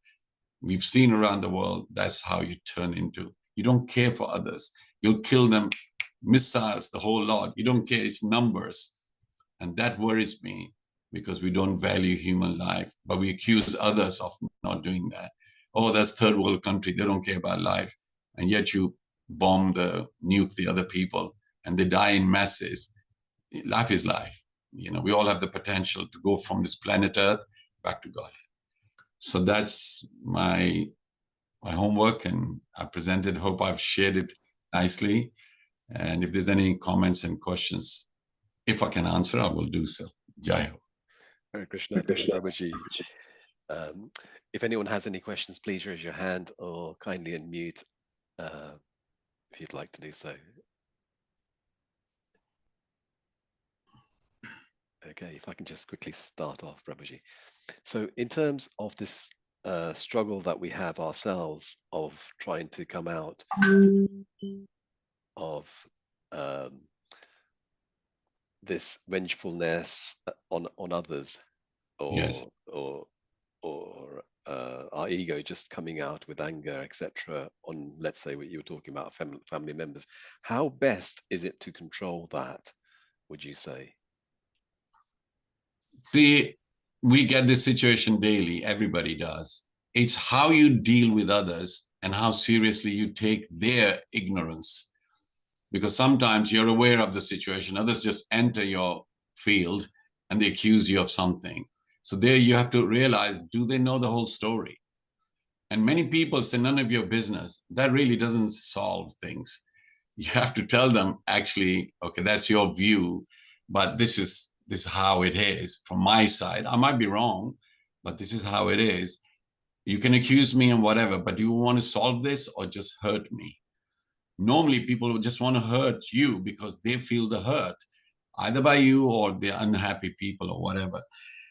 we've seen around the world, that's how you turn into. You don't care for others. You'll kill them, missiles, the whole lot. You don't care, it's numbers. And that worries me, because we don't value human life, but we accuse others of not doing that. Oh, that's third world country, they don't care about life. And yet you bomb nuke the other people, and they die in masses. Life is life. You know, we all have the potential to go from this planet Earth back to God. So that's my homework, and I presented. Hope I've shared it nicely. And if there's any comments and questions, if I can answer, I will do so. Jai Ho. Hare Krishna, Prabhuji. If anyone has any questions, please raise your hand or kindly unmute if you'd like to do so. Okay, if I can just quickly start off, Prabhuji. So in terms of this struggle that we have ourselves of trying to come out of this vengefulness on others, or Yes. or our ego just coming out with anger, etc., on, let's say, what you were talking about, family members. How best is it to control that, would you say? See, we get this situation daily. Everybody does. It's how you deal with others and how seriously you take their ignorance. Because sometimes you're aware of the situation, others just enter your field and they accuse you of something. So there you have to realize, do they know the whole story? And many people say, none of your business. That really doesn't solve things. You have to tell them, actually, okay, that's your view, but this is how it is from my side. I might be wrong, but this is how it is. You can accuse me and whatever, but do you want to solve this or just hurt me? Normally, people just want to hurt you because they feel the hurt, either by you or the unhappy people or whatever.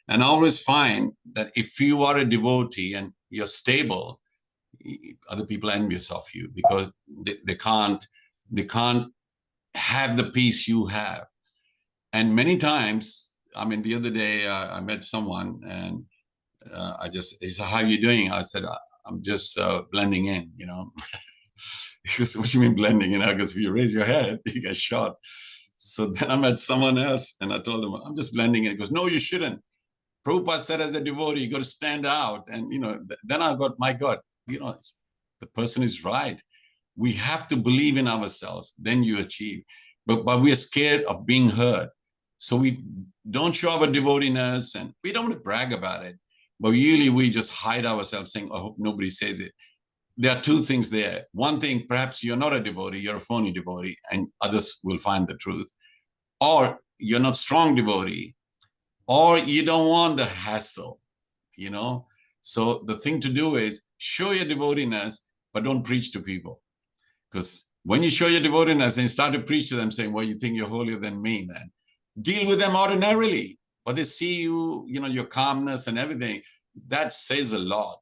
And I always find that if you are a devotee and you're stable, other people are envious of you because they can't have the peace you have. And many times, I mean, the other day I met someone and he said, how are you doing? I said, I'm just blending in, you know. He goes, what do you mean blending in? I goes, if you raise your head, you get shot. So then I met someone else and I told him, I'm just blending in. He goes, no, you shouldn't. Prabhupada said, as a devotee, you got to stand out. And, you know, then I got, my God, you know, the person is right. We have to believe in ourselves, then you achieve. But we are scared of being heard. So we don't show our devoteeiness and we don't want to brag about it. But usually we just hide ourselves saying, I hope nobody says it. There are two things there. One thing, perhaps you're not a devotee, you're a phony devotee, and others will find the truth. Or you're not strong devotee, or you don't want the hassle, you know? So the thing to do is show your devoteeiness, but don't preach to people. Because when you show your devoteeiness and you start to preach to them saying, well, you think you're holier than me, then deal with them ordinarily. But they see you, you know, your calmness and everything. That says a lot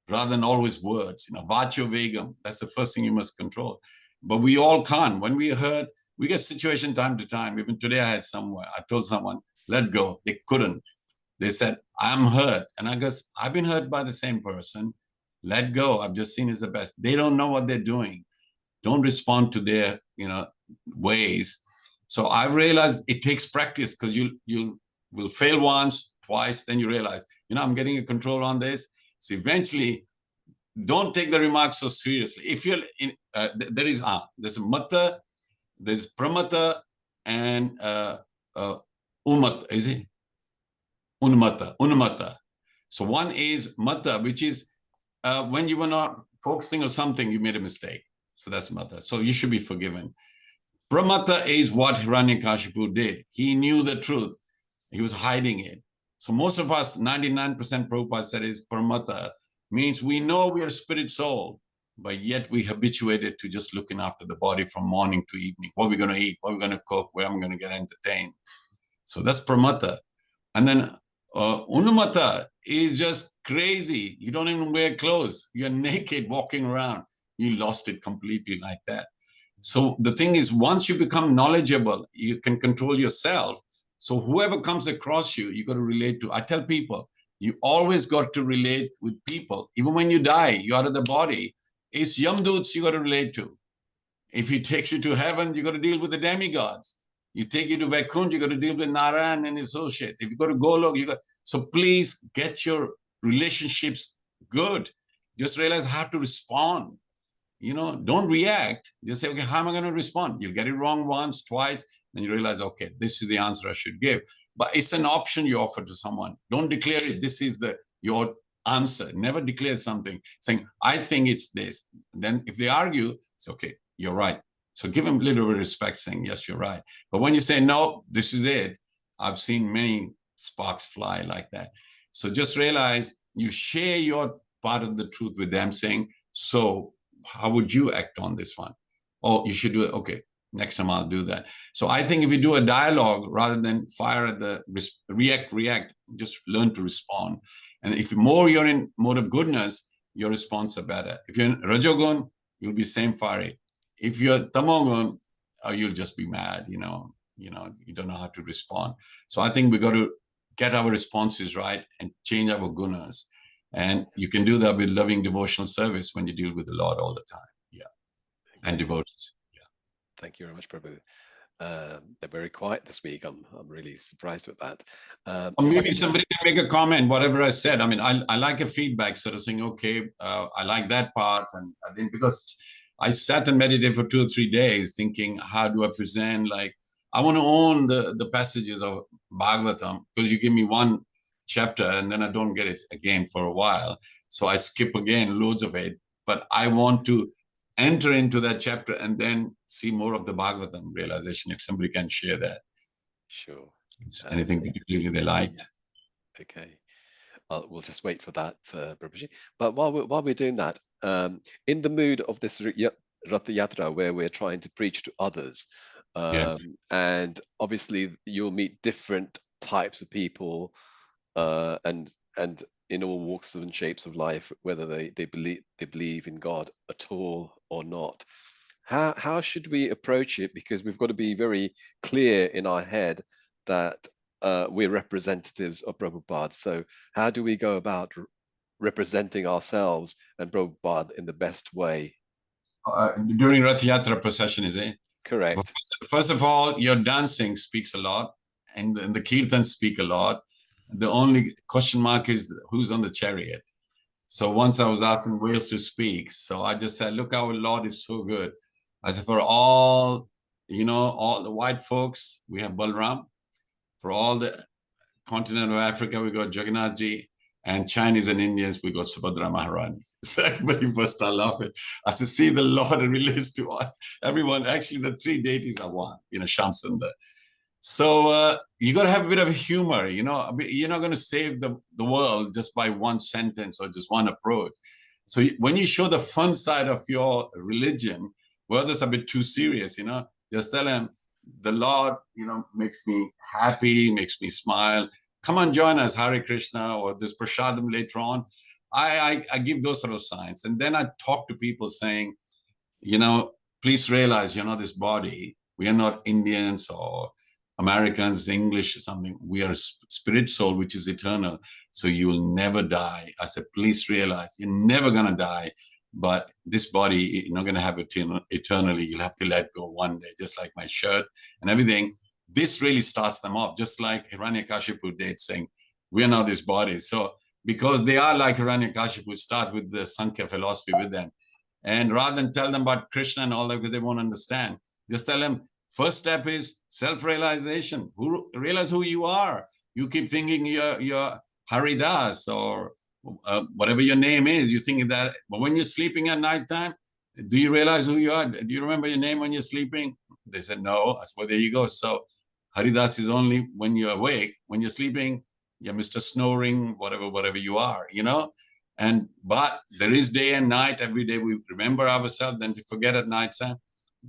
rather than always words. You know, vacho vegam, that's the first thing you must control. But we all can't. When we hurt, we get situation time to time. Even today I told someone, let go. They couldn't. They said, I'm hurt. And I guess I've been hurt by the same person. Let go. I've just seen is the best. They don't know what they're doing. Don't respond to their, you know, ways. So I realized it takes practice, because you will fail once, twice, then you realize, you know, I'm getting a control on this. So eventually, don't take the remarks so seriously. If you're in, there's mata, there's pramata, and umata. Is it unmata? So one is mata, which is when you were not focusing on something, you made a mistake. So that's mata. So you should be forgiven. Pramata is what Hiraṇyakaśipu did. He knew the truth. He was hiding it. So most of us, 99% Prabhupada said is pramata, means we know we are spirit soul, but yet we habituated to just looking after the body from morning to evening. What we're going to eat, what we're going to cook, where I'm going to get entertained. So that's pramata. And then unumata is just crazy. You don't even wear clothes. You're naked walking around. You lost it completely like that. So the thing is, once you become knowledgeable, you can control yourself. So whoever comes across you, you got to relate to. I tell people, you always got to relate with people. Even when you die, you're out of the body. It's Yamduts you got to relate to. If he takes you to heaven, you got to deal with the demigods. You take you to Vaikuntha, you got to deal with Narayan and his associates. If you go to Golok, you got. So please get your relationships good. Just realize how to respond. You know, don't react. Just say, okay, how am I going to respond? You get it wrong once, twice, then you realize, okay, this is the answer I should give. But it's an option you offer to someone. Don't declare it. This is your answer. Never declare something saying, I think it's this. Then if they argue, it's okay, you're right. So give them a little bit of respect saying, yes, you're right. But when you say, no, this is it, I've seen many sparks fly like that. So just realize you share your part of the truth with them saying, so how would you act on this one? Oh, you should do it. Okay, next time I'll do that. So I think if you do a dialogue rather than fire at the react, just learn to respond. And if more you're in mode of goodness, your response are better. If you're in Rajogun, you'll be same fiery. If you're Tamogun, you'll just be mad, you don't know how to respond. So I think we got to get our responses right and change our gunas. And you can do that with loving devotional service when you deal with the Lord all the time. Yeah. Okay. And devotees. Yeah. Thank you very much, Prabhu. They're very quiet this week. I'm really surprised with that. Or maybe somebody can make a comment, whatever I said. I mean, I like a feedback, sort of saying, okay, I like that part. And I didn't, because I sat and meditated for 2 or 3 days thinking, how do I present? Like, I want to own the passages of Bhagavatam, because you give me one chapter and then I don't get it again for a while. So I skip again loads of it. But I want to enter into that chapter and then see more of the Bhagavatam realization, if somebody can share that. Sure. Anything particularly they like. Okay. We'll just wait for that, Prabhuji. But while we're doing that, in the mood of this Rath Yatra, where we're trying to preach to others, Yes. and obviously you'll meet different types of people, and in all walks and shapes of life, whether they believe in God at all or not. How should we approach it? Because we've got to be very clear in our head that we're representatives of Prabhupada. So how do we go about representing ourselves and Prabhupada in the best way? During Rath Yatra procession, is it? Correct. First of all, your dancing speaks a lot, and the kirtans speak a lot. The only question mark is who's on the chariot. So once I was out in Wales to speak, so I just said, look, our Lord is so good. I said, for all, all the white folks, we have Balram. For all the continent of Africa, we got Jagannathji. And Chinese and Indians, we got Subhadra Maharani. So everybody burst out laughing. I said, see, the Lord relates to everyone. Actually, the 3 deities are one, Shamsundar. So you got to have a bit of humor. You're not going to save the world just by one sentence or just one approach. So when you show the fun side of your religion, well, that's a bit too serious, just tell them, the Lord, makes me happy, makes me smile. Come on, join us, Hare Krishna, or this prasadam later on. I give those sort of signs. And then I talk to people saying, please realize, this body, we are not Indians or Americans, English or something. We are a spirit soul, which is eternal. So you'll never die. I said, please realize you're never going to die. But this body, you're not going to have it eternally. You'll have to let go one day, just like my shirt and everything. This really starts them off, just like Hiraṇyakaśipu did, saying, we are not this body. So because they are like Hiraṇyakaśipu, start with the Sankhya philosophy with them. And rather than tell them about Krishna and all that, because they won't understand, just tell them, first step is self-realization. Realize who you are. You keep thinking you're Haridas or whatever your name is. You think that, but when you're sleeping at nighttime, do you realize who you are? Do you remember your name when you're sleeping? They said, no. I said, well, there you go. So Haridas is only when you're awake. When you're sleeping, you're Mr. Snoring, whatever you are, but there is day and night. Every day we remember ourselves, then to forget at night time,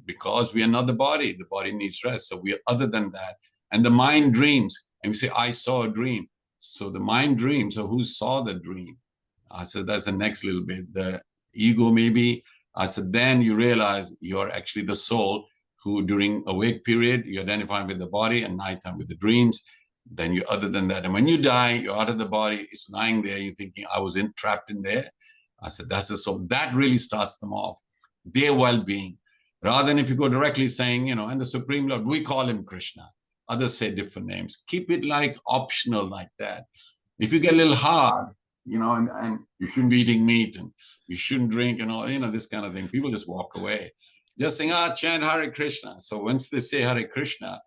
because we are not the body. The body needs rest. So we are other than that. And the mind dreams. And we say, I saw a dream. So the mind dreams. So who saw the dream? I said, that's the next little bit. The ego, maybe. I said, then you realize you're actually the soul who, during awake period, you identify with the body, and nighttime with the dreams. Then you, other than that, and when you die, you're out of the body. It's lying there. You're thinking, I was trapped in there. I said, that's the soul. That really starts them off. Their well-being. Rather than if you go directly saying, and the Supreme Lord, we call him Krishna. Others say different names. Keep it like optional like that. If you get a little hard, and you shouldn't be eating meat and you shouldn't drink and all, this kind of thing, people just walk away. Just saying, chant Hare Krishna. So once they say Hare Krishna,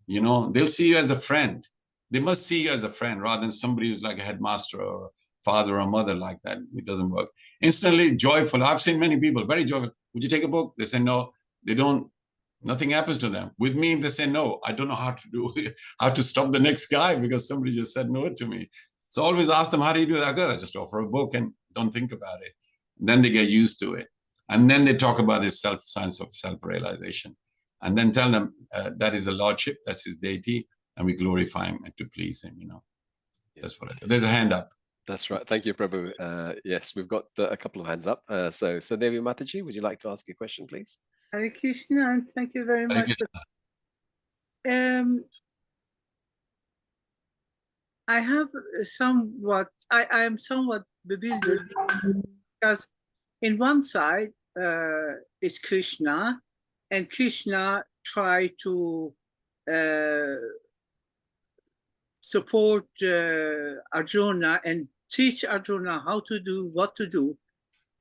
they'll see you as a friend. They must see you as a friend rather than somebody who's like a headmaster or a father or mother like that. It doesn't work. Instantly joyful. I've seen many people very joyful. Would you take a book? They say no. They don't. Nothing happens to them. With me, they say no. I don't know how to do how to stop the next guy because somebody just said no to me. So always ask them, how do you do that? I just offer a book and don't think about it. Then they get used to it. And then they talk about this science of self-realization. And then tell them that is the Lordship, that's his deity, and we glorify him and to please him, That's what I do. There's a hand up. That's right. Thank you, Prabhu. Yes, we've got a couple of hands up. So Devi Mataji, would you like to ask a question, please? Hare Krishna, and thank you very much. I have I am somewhat bewildered because in one side is Krishna, and Krishna tried to support Arjuna and teach Arjuna how to do what to do.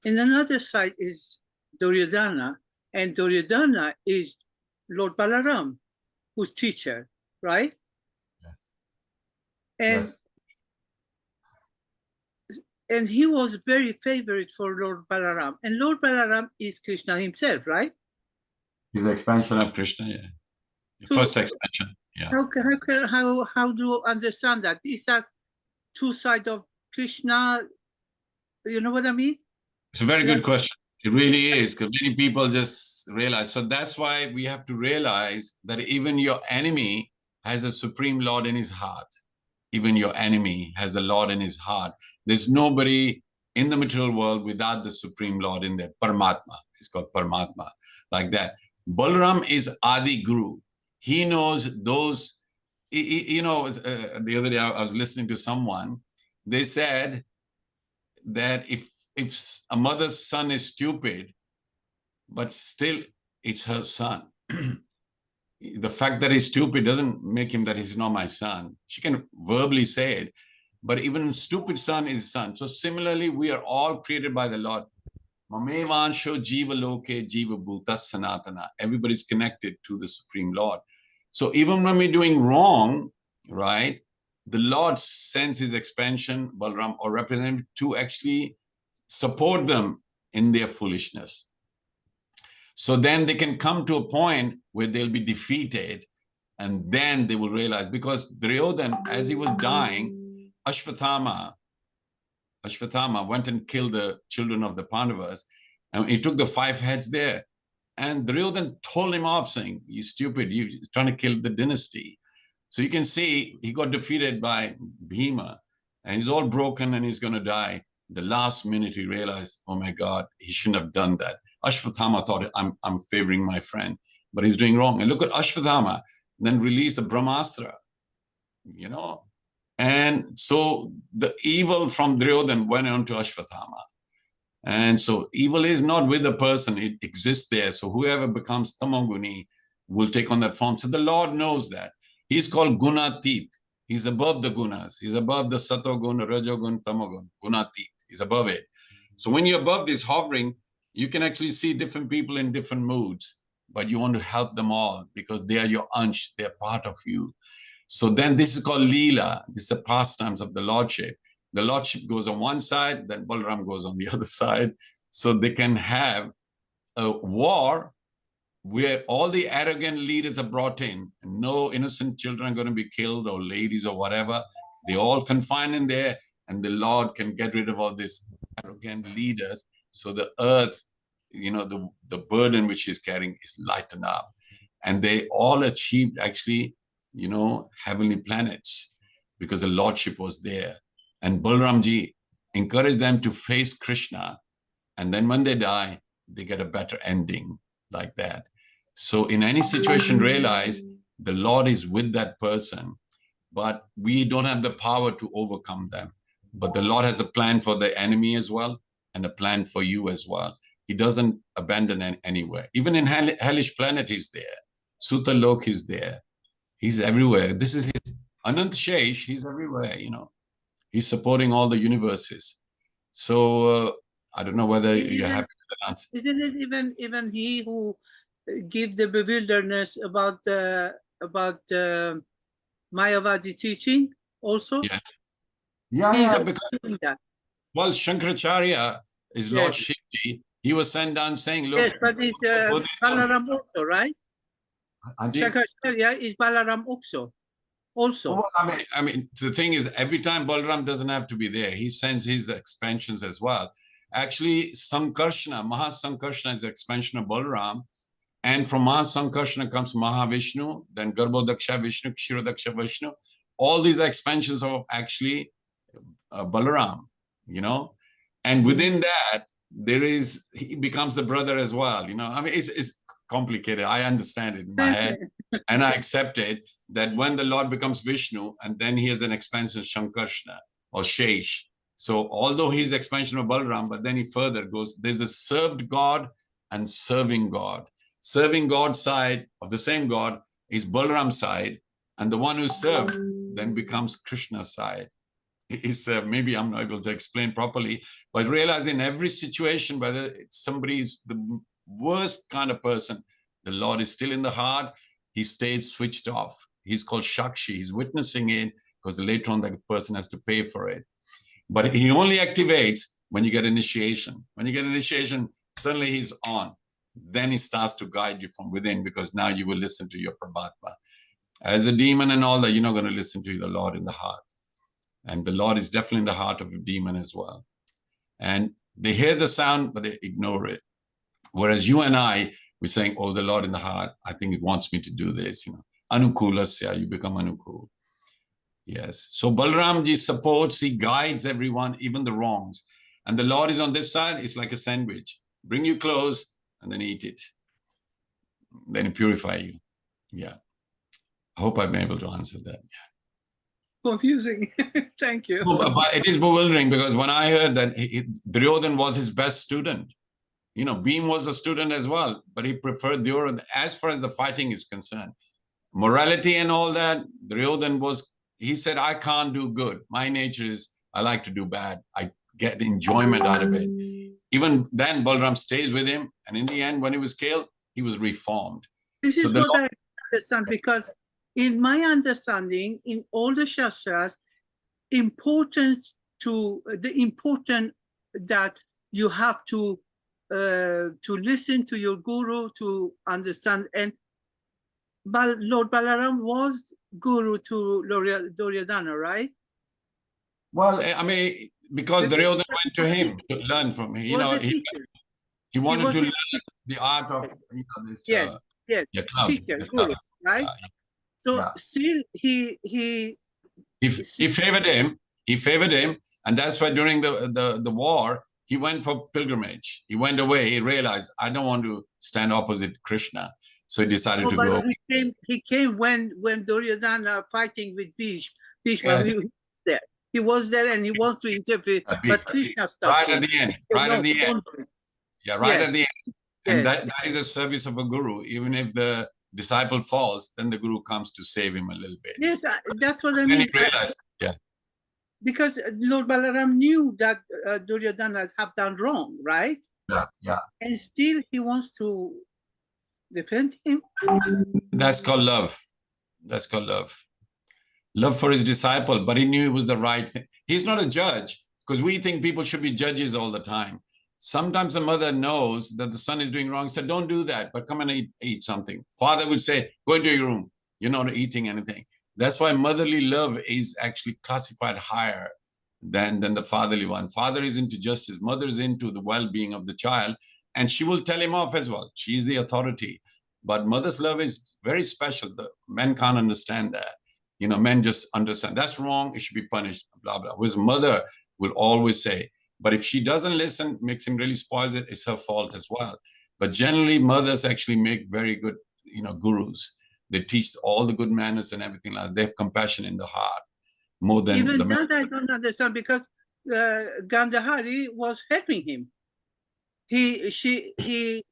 In another side is Duryodhana, and Duryodhana is Lord Balaram, who's teacher, right? Yes. And yes. And he was very favorite for Lord Balaram. And Lord Balaram is Krishna himself, right? He's an expansion of Krishna, yeah. So, first expansion, yeah. How do you understand that? Is that two sides of Krishna? You know what I mean? It's a very good question. It really is, because many people just realize. So that's why we have to realize that even your enemy has a Supreme Lord in his heart. Even your enemy has a Lord in his heart. There's nobody in the material world without the Supreme Lord in there. Paramatma. It's called Paramatma. Like that. Balaram is Adi Guru. He knows those, the other day I was listening to someone. They said that if a mother's son is stupid, but still it's her son. The fact that he's stupid doesn't make him that he's not my son. She can verbally say it, but even stupid son is son. So similarly, we are all created by the Lord. Mamevansho jiva loke jiva bhuta sanatana. Everybody's connected to the Supreme Lord. So even when we're doing wrong, right, the Lord sends his expansion, Balaram, or representative to actually support them in their foolishness. So then they can come to a point where they'll be defeated, and then they will realize, because Duryodhana, as he was dying, Ashvatthama went and killed the children of the Pandavas, and he took the 5 heads there. And Duryodhana told him off, saying, you stupid, you're trying to kill the dynasty. So you can see he got defeated by Bhima, and he's all broken and he's going to die. The last minute he realized, oh my God, he shouldn't have done that. Ashvatthama thought, I'm favoring my friend, but he's doing wrong. And look at Ashvatthama, then release the Brahmastra, And so the evil from Duryodhana went on to Ashvatthama. And so evil is not with a person, it exists there. So whoever becomes Tamoguni will take on that form. So the Lord knows that. He's called Gunatit. He's above the gunas. He's above the Satogun, Rajogun, Tamogun, Gunatit. He's above it. So when you're above this hovering, you can actually see different people in different moods, but you want to help them all because they are your ansh, they're part of you. So then this is called Leela. This is the pastimes of the Lordship. The Lordship goes on one side, then Balaram goes on the other side. So they can have a war where all the arrogant leaders are brought in. And no innocent children are going to be killed, or ladies or whatever. They all confined in there, and the Lord can get rid of all these arrogant leaders. So the earth, the burden which he's carrying is lightened up. And they all achieved actually, heavenly planets. because the lordship was there. And Balaramji encouraged them to face Krishna. And then when they die, they get a better ending like that. So in any situation, realize the Lord is with that person, but we don't have the power to overcome them. But the Lord has a plan for the enemy as well, and a plan for you as well. He doesn't abandon anywhere. Even in hellish planet, he's there. Sutalok is there. He's everywhere. This is his Anant Shesh. He's everywhere, you know. He's supporting all the universes. So I don't know whether you're happy with the answer. Isn't it even he who give the bewilderness about Mayavadi teaching also? Yeah. Yeah, because that. Well, Shankaracharya is Lord Yes. Shivji. He was sent down saying, look, Yes, but it's Balaram also, right? Shankaracharya is Balaram also. Well, I mean, the thing is, every time Balaram doesn't have to be there, he sends his expansions as well. Actually, Sankarshana, Mahasankarshana is the expansion of Balaram. And from Mahasankarshana comes Mahavishnu, then Garbhodaksha Vishnu, Kshirodaksha Vishnu. All these expansions are actually Balaram, you know. And within that, he becomes the brother as well, you know. I mean, it's complicated. I understand it in my head. And I accept it that when the Lord becomes Vishnu, and then he has an expansion of Shankarshana or Shesh. So although he's expansion of Balaram, but then he further goes, there's a served God and serving God. Serving God side of the same God is Balaram side, and the one who's served then becomes Krishna's side. It's maybe I'm not able to explain properly, but realize in every situation, whether somebody is the worst kind of person, the Lord is still in the heart. He stays switched off. He's called Shakshi. He's witnessing it because later on the person has to pay for it. But he only activates when you get initiation. When you get initiation, suddenly he's on. Then he starts to guide you from within, because now you will listen to your Prabhatma. As a demon and all that, you're not going to listen to the Lord in the heart. And the Lord is definitely in the heart of a demon as well. And they hear the sound, but they ignore it. Whereas you and I, we're saying, oh, the Lord in the heart, I think it wants me to do this, you know. Anukulasya, you become Anukul. Yes. So Balaramji supports, he guides everyone, even the wrongs. And the Lord is on this side, it's like a sandwich. Bring you close and then eat it. Then he purify you. Yeah. I hope I've been able to answer that. Yeah. Confusing. Thank you. But it is bewildering, because when I heard that Duryodhan was his best student, you know, Bhim was a student as well, but he preferred Duryodhan as far as the fighting is concerned. Morality and all that, Duryodhan was, he said, I can't do good. My nature is, I like to do bad. I get enjoyment out of it. Even then, Balaram stays with him. And in the end, when he was killed, he was reformed. This is what I understand, because in my understanding, in all the Shastras, the important that you have to listen to your guru to understand. And Lord Balaram was guru to Duryodhana, right? Well, I mean, because Duryodhana went to him to learn from him. You know, he wanted to learn the art of, you know, this. Yes, teacher, guru, right? So still he favored him. He favored him, and that's why during the war he went for pilgrimage. He went away. He realized, I don't want to stand opposite Krishna, so he decided to go. He came when Duryodhana fighting with Bhishma. He was there and he wants to interfere, but Krishna stopped. Right at the end. Right at the end. Yeah, right at the end. And that is a service of a guru. Even if the disciple falls, then the guru comes to save him a little bit. Yes, that's what I mean. Then he realized, because Lord Balaram knew that Duryodhana have done wrong, right? Yeah. And still he wants to defend him. That's called love. That's called love. Love for his disciple, but he knew it was the right thing. He's not a judge, because we think people should be judges all the time. Sometimes a mother knows that the son is doing wrong, said, don't do that, but come and eat something. Father would say, go into your room. You're not eating anything. That's why motherly love is actually classified higher than the fatherly one. Father is into justice. Mother is into the well-being of the child, and she will tell him off as well. She is the authority. But mother's love is very special. The men can't understand that. Men just understand that's wrong, it should be punished, blah blah. His mother will always say, but if she doesn't listen, makes him really spoils it, it's her fault as well. But generally mothers actually make very good gurus. They teach all the good manners and everything like that. They have compassion in the heart more than even the that I don't understand, because Gandhari was helping him. He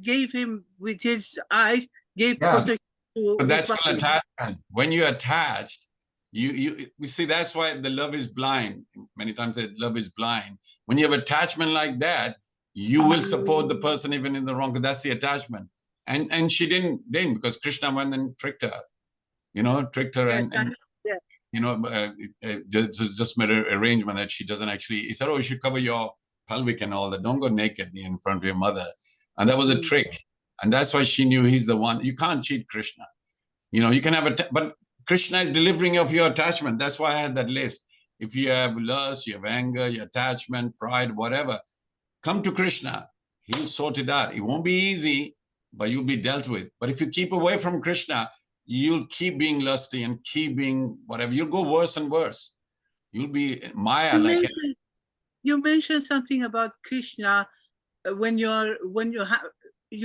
gave him with his eyes, gave protection to. But that's still attachment. When you're attached, you see, that's why the love is blind. Many times that love is blind. When you have attachment like that, you will support the person even in the wrong, because that's the attachment. And she didn't because Krishna went and tricked her, and just made an arrangement that she doesn't actually. He said, "Oh, you should cover your pelvic and all that. Don't go naked in front of your mother." And that was a trick. And that's why she knew he's the one. You can't cheat Krishna. You can have but Krishna is delivering of your attachment. That's why I had that list. If you have lust, you have anger, your attachment, pride, whatever, come to Krishna. He'll sort it out. It won't be easy, but you'll be dealt with. But if you keep away from Krishna, you'll keep being lusty and keep being whatever. You'll go worse and worse. You'll be Maya. You mentioned something about Krishna. When you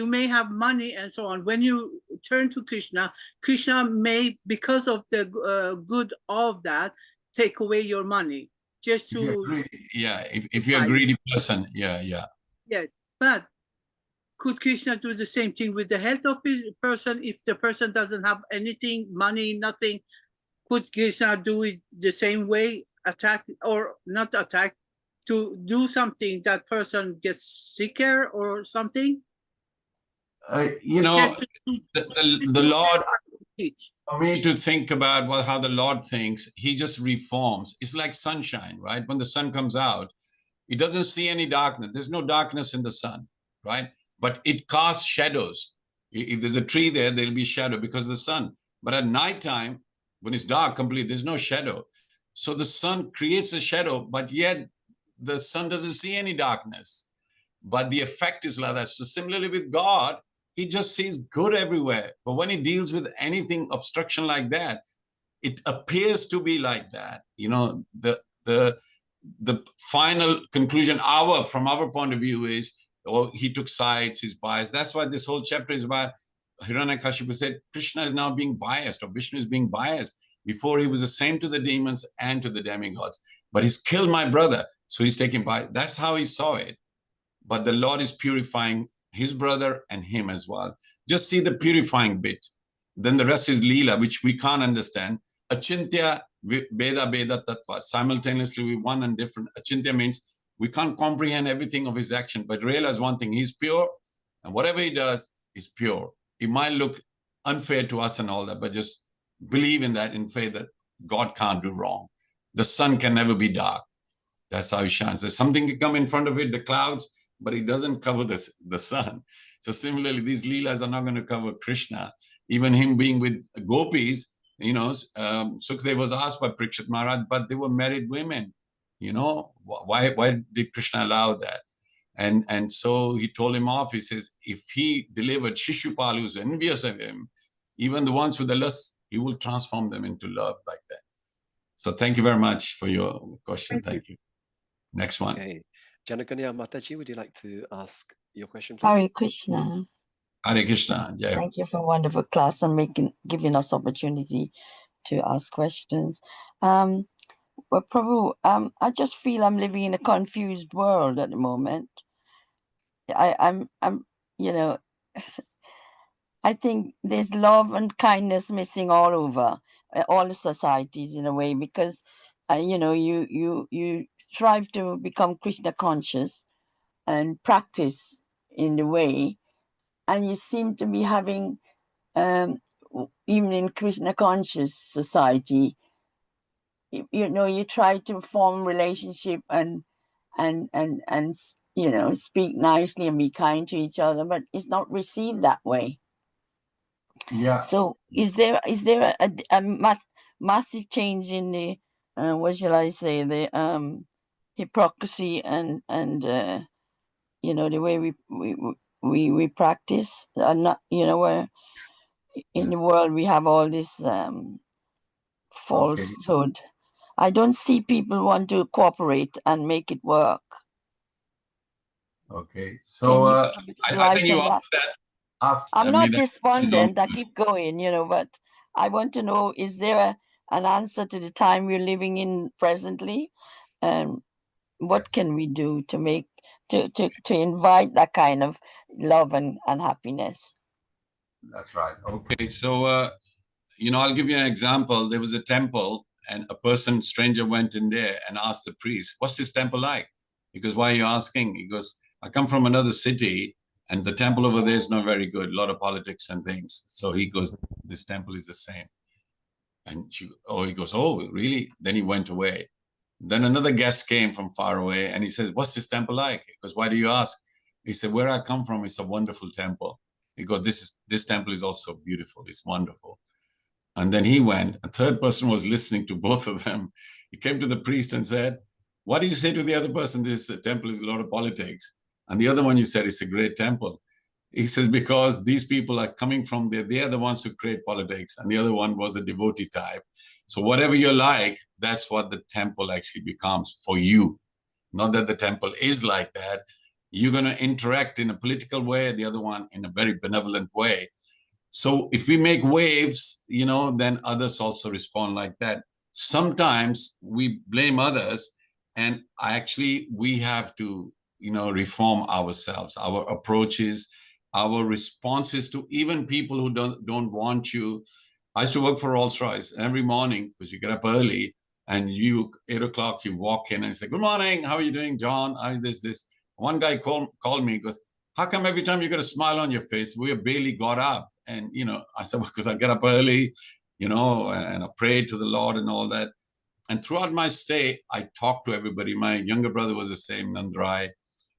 may have money and so on. When you turn to Krishna, Krishna may, because of the good of that, take away your money. Just to if you're a greedy person, yes. But could Krishna do the same thing with the health of his person? If the person doesn't have anything, money, nothing, could Krishna do it the same way? Attack or not attack, to do something that person gets sicker or something? The Lord, for me to think about how the Lord thinks, he just reforms. It's like sunshine, right? When the sun comes out, it doesn't see any darkness. There's no darkness in the sun, right? But it casts shadows. If there's a tree there, there'll be shadow because of the sun. But at nighttime, when it's dark completely, there's no shadow. So the sun creates a shadow, but yet the sun doesn't see any darkness. But the effect is like that. So similarly with God, he just sees good everywhere. But when he deals with anything obstruction like that, it appears to be like that. The final conclusion from our point of view is, he took sides, he's biased. That's why this whole chapter is about Hiraṇyakaśipu said Krishna is now being biased, or Vishnu is being biased. Before he was the same to the demons and to the demigods. But he's killed my brother, so he's taken bias. That's how he saw it. But the Lord is purifying his brother and him as well. Just see the purifying bit. Then the rest is Leela, which we can't understand. Achintya Veda Veda Tattva. Simultaneously, we one and different. Achintya means we can't comprehend everything of his action, but realize one thing, he's pure, and whatever he does is pure. It might look unfair to us and all that, but just believe in that, in faith that God can't do wrong. The sun can never be dark. That's how he shines. There's something can come in front of it, the clouds, but it doesn't cover the sun. So similarly, these Leelas are not going to cover Krishna. Even him being with gopis, Sukadeva was asked by Parikshit Maharaj, but they were married women. Why did Krishna allow that? And so he told him off. He says, if he delivered Shishupal, who's envious of him, even the ones with the lust, he will transform them into love like that. So thank you very much for your question. Thank you. Next one. Okay. Janaganya Mataji, would you like to ask your question, please? Hare Krishna. Hare Krishna. Jai. Thank you for a wonderful class and giving us opportunity to ask questions. Well, Prabhu, I just feel I'm living in a confused world at the moment. I'm I think there's love and kindness missing all over all the societies in a way, because you strive to become Krishna conscious and practice in the way, and you seem to be having even in Krishna conscious society, you try to form relationship and speak nicely and be kind to each other, but it's not received that way. Yeah. So is there a massive change in the what shall I say, the hypocrisy and the way we practice, not where in the world we have all this falsehood. I don't see people want to cooperate and make it work. Okay. Can So you put a bit of I light think you on that? asked that. I'm not that, despondent. I keep going, but I want to know, is there an answer to the time we're living in presently? And what can we do to make to invite that kind of love and happiness? That's right. Okay. So I'll give you an example. There was a temple, and a stranger went in there and asked the priest, "What's this temple like?" He goes, "Why are you asking?" He goes, "I come from another city, and the temple over there is not very good. A lot of politics and things." So he goes, "This temple is the same." And he goes, "Oh, really?" Then he went away. Then another guest came from far away, and he says, "What's this temple like?" He goes, "Why do you ask?" He said, "Where I come from is a wonderful temple." He goes, "This temple is also beautiful. It's wonderful." And then he went. A third person was listening to both of them. He came to the priest and said, "What did you say to the other person? This temple is a lot of politics." And the other one, you said, "It's a great temple." He says, "Because these people are coming from there. They are the ones who create politics." And the other one was a devotee type. So whatever you're like, that's what the temple actually becomes for you. Not that the temple is like that. You're going to interact in a political way, the other one in a very benevolent way. So if we make waves, then others also respond like that. Sometimes we blame others, and actually we have to, reform ourselves, our approaches, our responses to even people who don't want you. I used to work for Rolls-Royce, and every morning, because you get up early, and 8 o'clock, you walk in and say, "Good morning, how are you doing, John?" This. One guy called me, goes, "How come every time you got a smile on your face? We have barely got up." And, I said, "Well, because I get up early, and I pray to the Lord and all that." And throughout my stay, I talked to everybody. My younger brother was the same, Nandrai.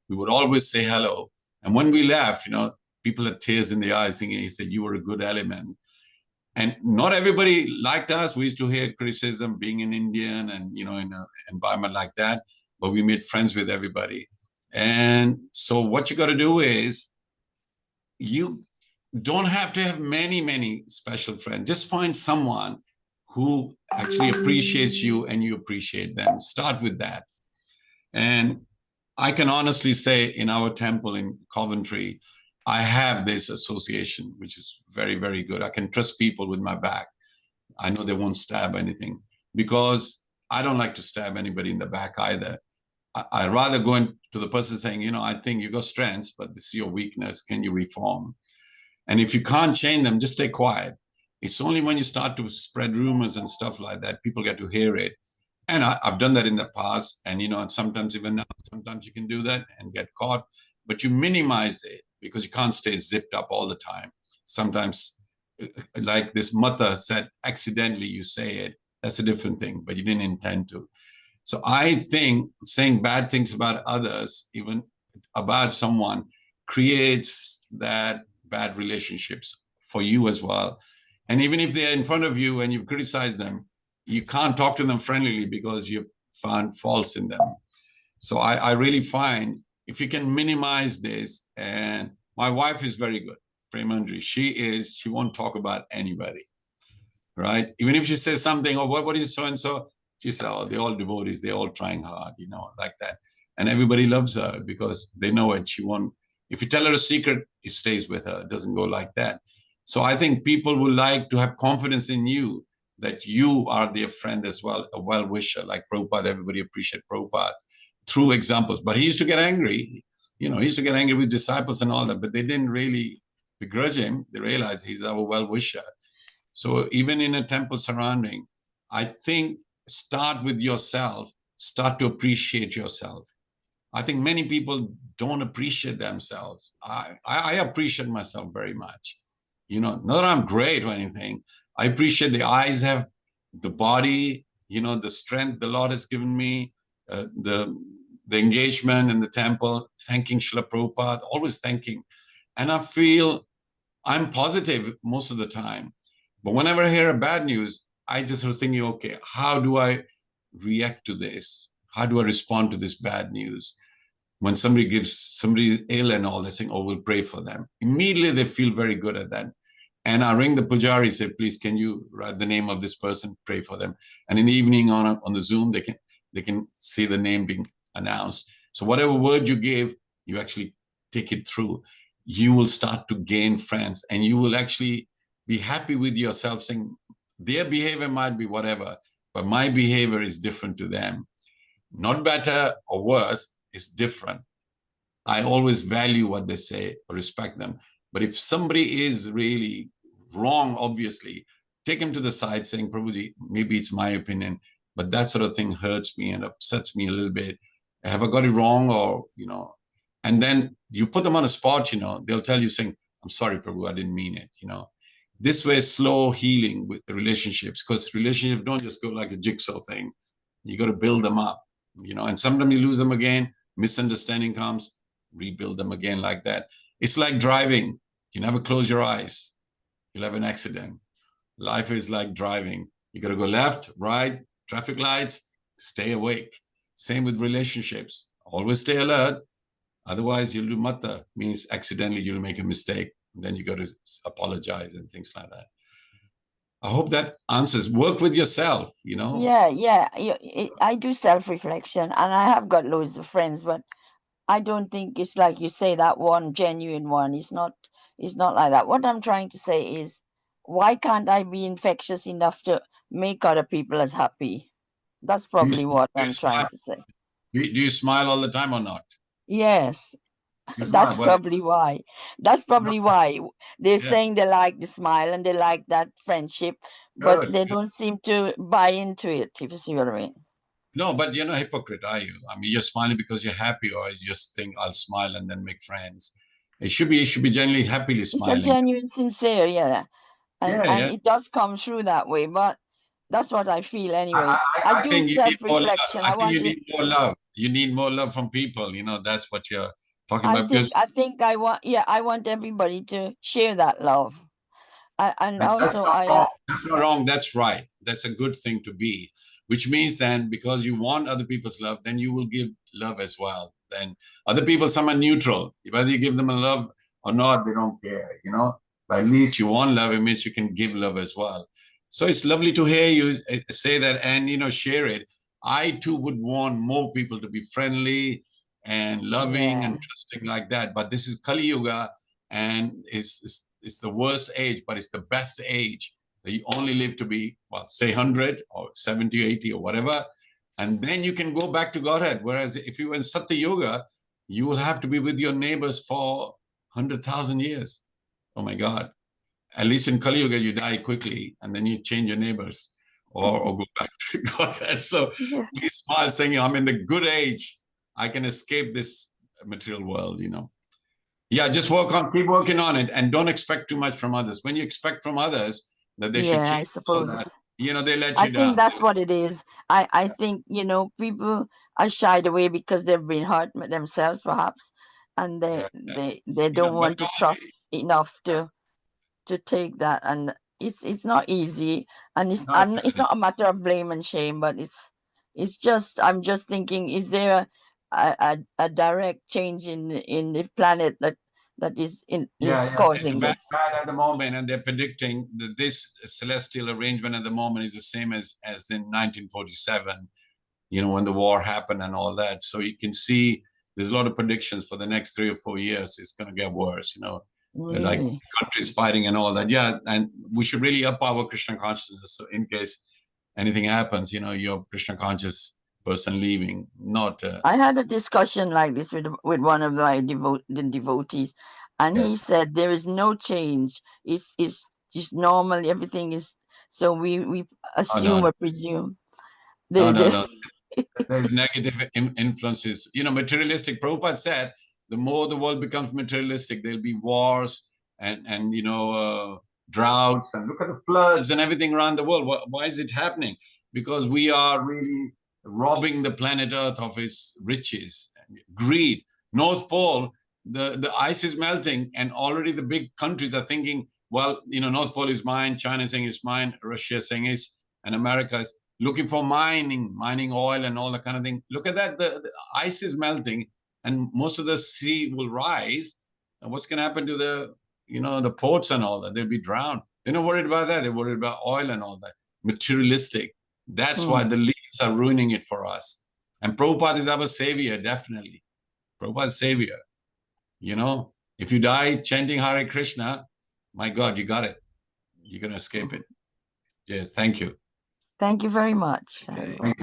We would always say hello. And when we left, people had tears in their eyes thinking, he said, "You were a good element." And not everybody liked us. We used to hear criticism being an Indian and, in an environment like that, but we made friends with everybody. And so what you got to do is you don't have to have many, many special friends. Just find someone who actually appreciates you and you appreciate them. Start with that. And I can honestly say in our temple in Coventry, I have this association, which is very, very good. I can trust people with my back. I know they won't stab anything, because I don't like to stab anybody in the back either. I'd rather go to the person saying, "I think you got strengths, but this is your weakness. Can you reform?" And if you can't change them, just stay quiet. It's only when you start to spread rumors and stuff like that, people get to hear it. And I've done that in the past. And, and sometimes even now, sometimes you can do that and get caught, but you minimize it because you can't stay zipped up all the time. Sometimes, like this mata said, accidentally you say it. That's a different thing, but you didn't intend to. So I think saying bad things about others, even about someone, creates that bad relationships for you as well. And even if they're in front of you and you've criticized them, you can't talk to them friendly because you've found faults in them. So I really find if you can minimize this, and my wife is very good, Premandri, she won't talk about anybody, right? Even if she says something, "Oh, what is so-and-so?" She says, "Oh, they're all devotees, they're all trying hard," like that. And everybody loves her because they know it. She won't, if you tell her a secret, it stays with her. It doesn't go like that. So I think people would like to have confidence in you, that you are their friend as well, a well-wisher, like Prabhupada. Everybody appreciate Prabhupada through examples. But he used to get angry. He used to get angry with disciples and all that, but they didn't really begrudge him. They realized he's our well-wisher. So even in a temple surrounding, I think start with yourself, start to appreciate yourself. I think many people don't appreciate themselves. I appreciate myself very much. Not that I'm great or anything. I appreciate the eyes have, the body, the strength the Lord has given me, the engagement in the temple, thanking Srila Prabhupada, always thanking. And I feel I'm positive most of the time. But whenever I hear a bad news, I just sort of thinking, okay, how do I react to this? How do I respond to this bad news? When somebody is ill and all, they're saying, "Oh, we'll pray for them." Immediately they feel very good at that. And I ring the pujari, say, please, can you write the name of this person, pray for them. And in the evening on the Zoom, they can see the name being announced. So whatever word you give, you actually take it through. You will start to gain friends, and you will actually be happy with yourself, saying their behavior might be whatever, but my behavior is different to them. Not better or worse, it's different. I always value what they say or respect them. But if somebody is really wrong, obviously, take him to the side saying, Prabhuji, maybe it's my opinion, but that sort of thing hurts me and upsets me a little bit. Have I got it wrong? Or, and then you put them on a spot, they'll tell you saying, I'm sorry, Prabhu, I didn't mean it, This way, slow healing with the relationships, because relationships don't just go like a jigsaw thing. You got to build them up, and sometimes you lose them again, misunderstanding comes, rebuild them again like that. It's like driving. You never close your eyes. You'll have an accident. Life is like driving. You got to go left, right, traffic lights, stay awake. Same with relationships. Always stay alert. Otherwise, you'll do matta, means accidentally you'll make a mistake. And then you got to apologize and things like that. I hope that answers. Work with yourself, Yeah. I do self-reflection, and I have got loads of friends, but I don't think it's like you say, that one genuine one. It's not like that. What I'm trying to say is, why can't I be infectious enough to make other people as happy? That's probably what I'm trying to say. Do you smile all the time or not? Yes. That's probably why. That's probably why they're saying they like the smile and they like that friendship, but they don't seem to buy into it, if you see what I mean. No, but you're not a hypocrite, are you? I mean, you're smiling because you're happy, or you just think I'll smile and then make friends. It should be generally happily smiling. It's a genuine, sincere, yeah. And it does come through that way, but that's what I feel anyway. I do self-reflection. I think you need more love. You need more love from people. That's what you're talking about. I want everybody to share that love. And also, that's not wrong. That's right. That's a good thing to be. Which means then, because you want other people's love, then you will give love as well. Then other people, some are neutral. Whether you give them a love or not, they don't care. But at least you want love. It means you can give love as well. So it's lovely to hear you say that and share it. I too would want more people to be friendly and loving and trusting like that. But this is Kali Yuga, and it's the worst age, but it's the best age. That you only live to be, say 100 or 70, 80 or whatever, and then you can go back to Godhead. Whereas if you were in Satya Yoga, you will have to be with your neighbors for 100,000 years. Oh my God. At least in Kali Yuga, you die quickly and then you change your neighbors or go back to Godhead. So please smile, saying, I'm in the good age. I can escape this material world, Yeah, just keep working on it, and don't expect too much from others. When you expect from others that they should change, I suppose that, they let you down. I think that's what it is. I think, people are shied away because they've been hurt themselves, perhaps, and they don't want to trust enough to take that, and it's not easy, and it's not a matter of blame and shame, but it's just, I'm just thinking, is there a direct change in the planet that is causing this? Bad at the moment, and they're predicting that this celestial arrangement at the moment is the same as in 1947, when the war happened and all that. So you can see there's a lot of predictions for the next 3 or 4 years. It's going to get worse, Really? like countries fighting and all that. Yeah, and we should really up our Krishna consciousness. So in case anything happens, you're Krishna conscious person leaving, not. I had a discussion like this with one of my devotees, and he said there is no change. It's just normal. Everything is, so we assume or presume. No. There's negative influences. Materialistic. Prabhupada said, the more the world becomes materialistic, there'll be wars and droughts, and look at the floods and everything around the world. Why is it happening? Because we are really robbing the planet Earth of its riches. Greed. North Pole, the ice is melting, and already the big countries are thinking, well, North Pole is mine, China is saying it's mine, Russia is saying it's, and America is looking for mining oil and all that kind of thing. Look at that. The ice is melting, and most of the sea will rise. And what's going to happen to the you know, the ports and all that. They'll be drowned. They're not worried about that. They're worried about oil and all that. Materialistic. That's why the leaders are ruining it for us. And Prabhupada is our savior, definitely. Prabhupada's savior. You know, if you die chanting Hare Krishna, my God, you got it. You're going to escape it. Yes, thank you. Thank you very much. Okay.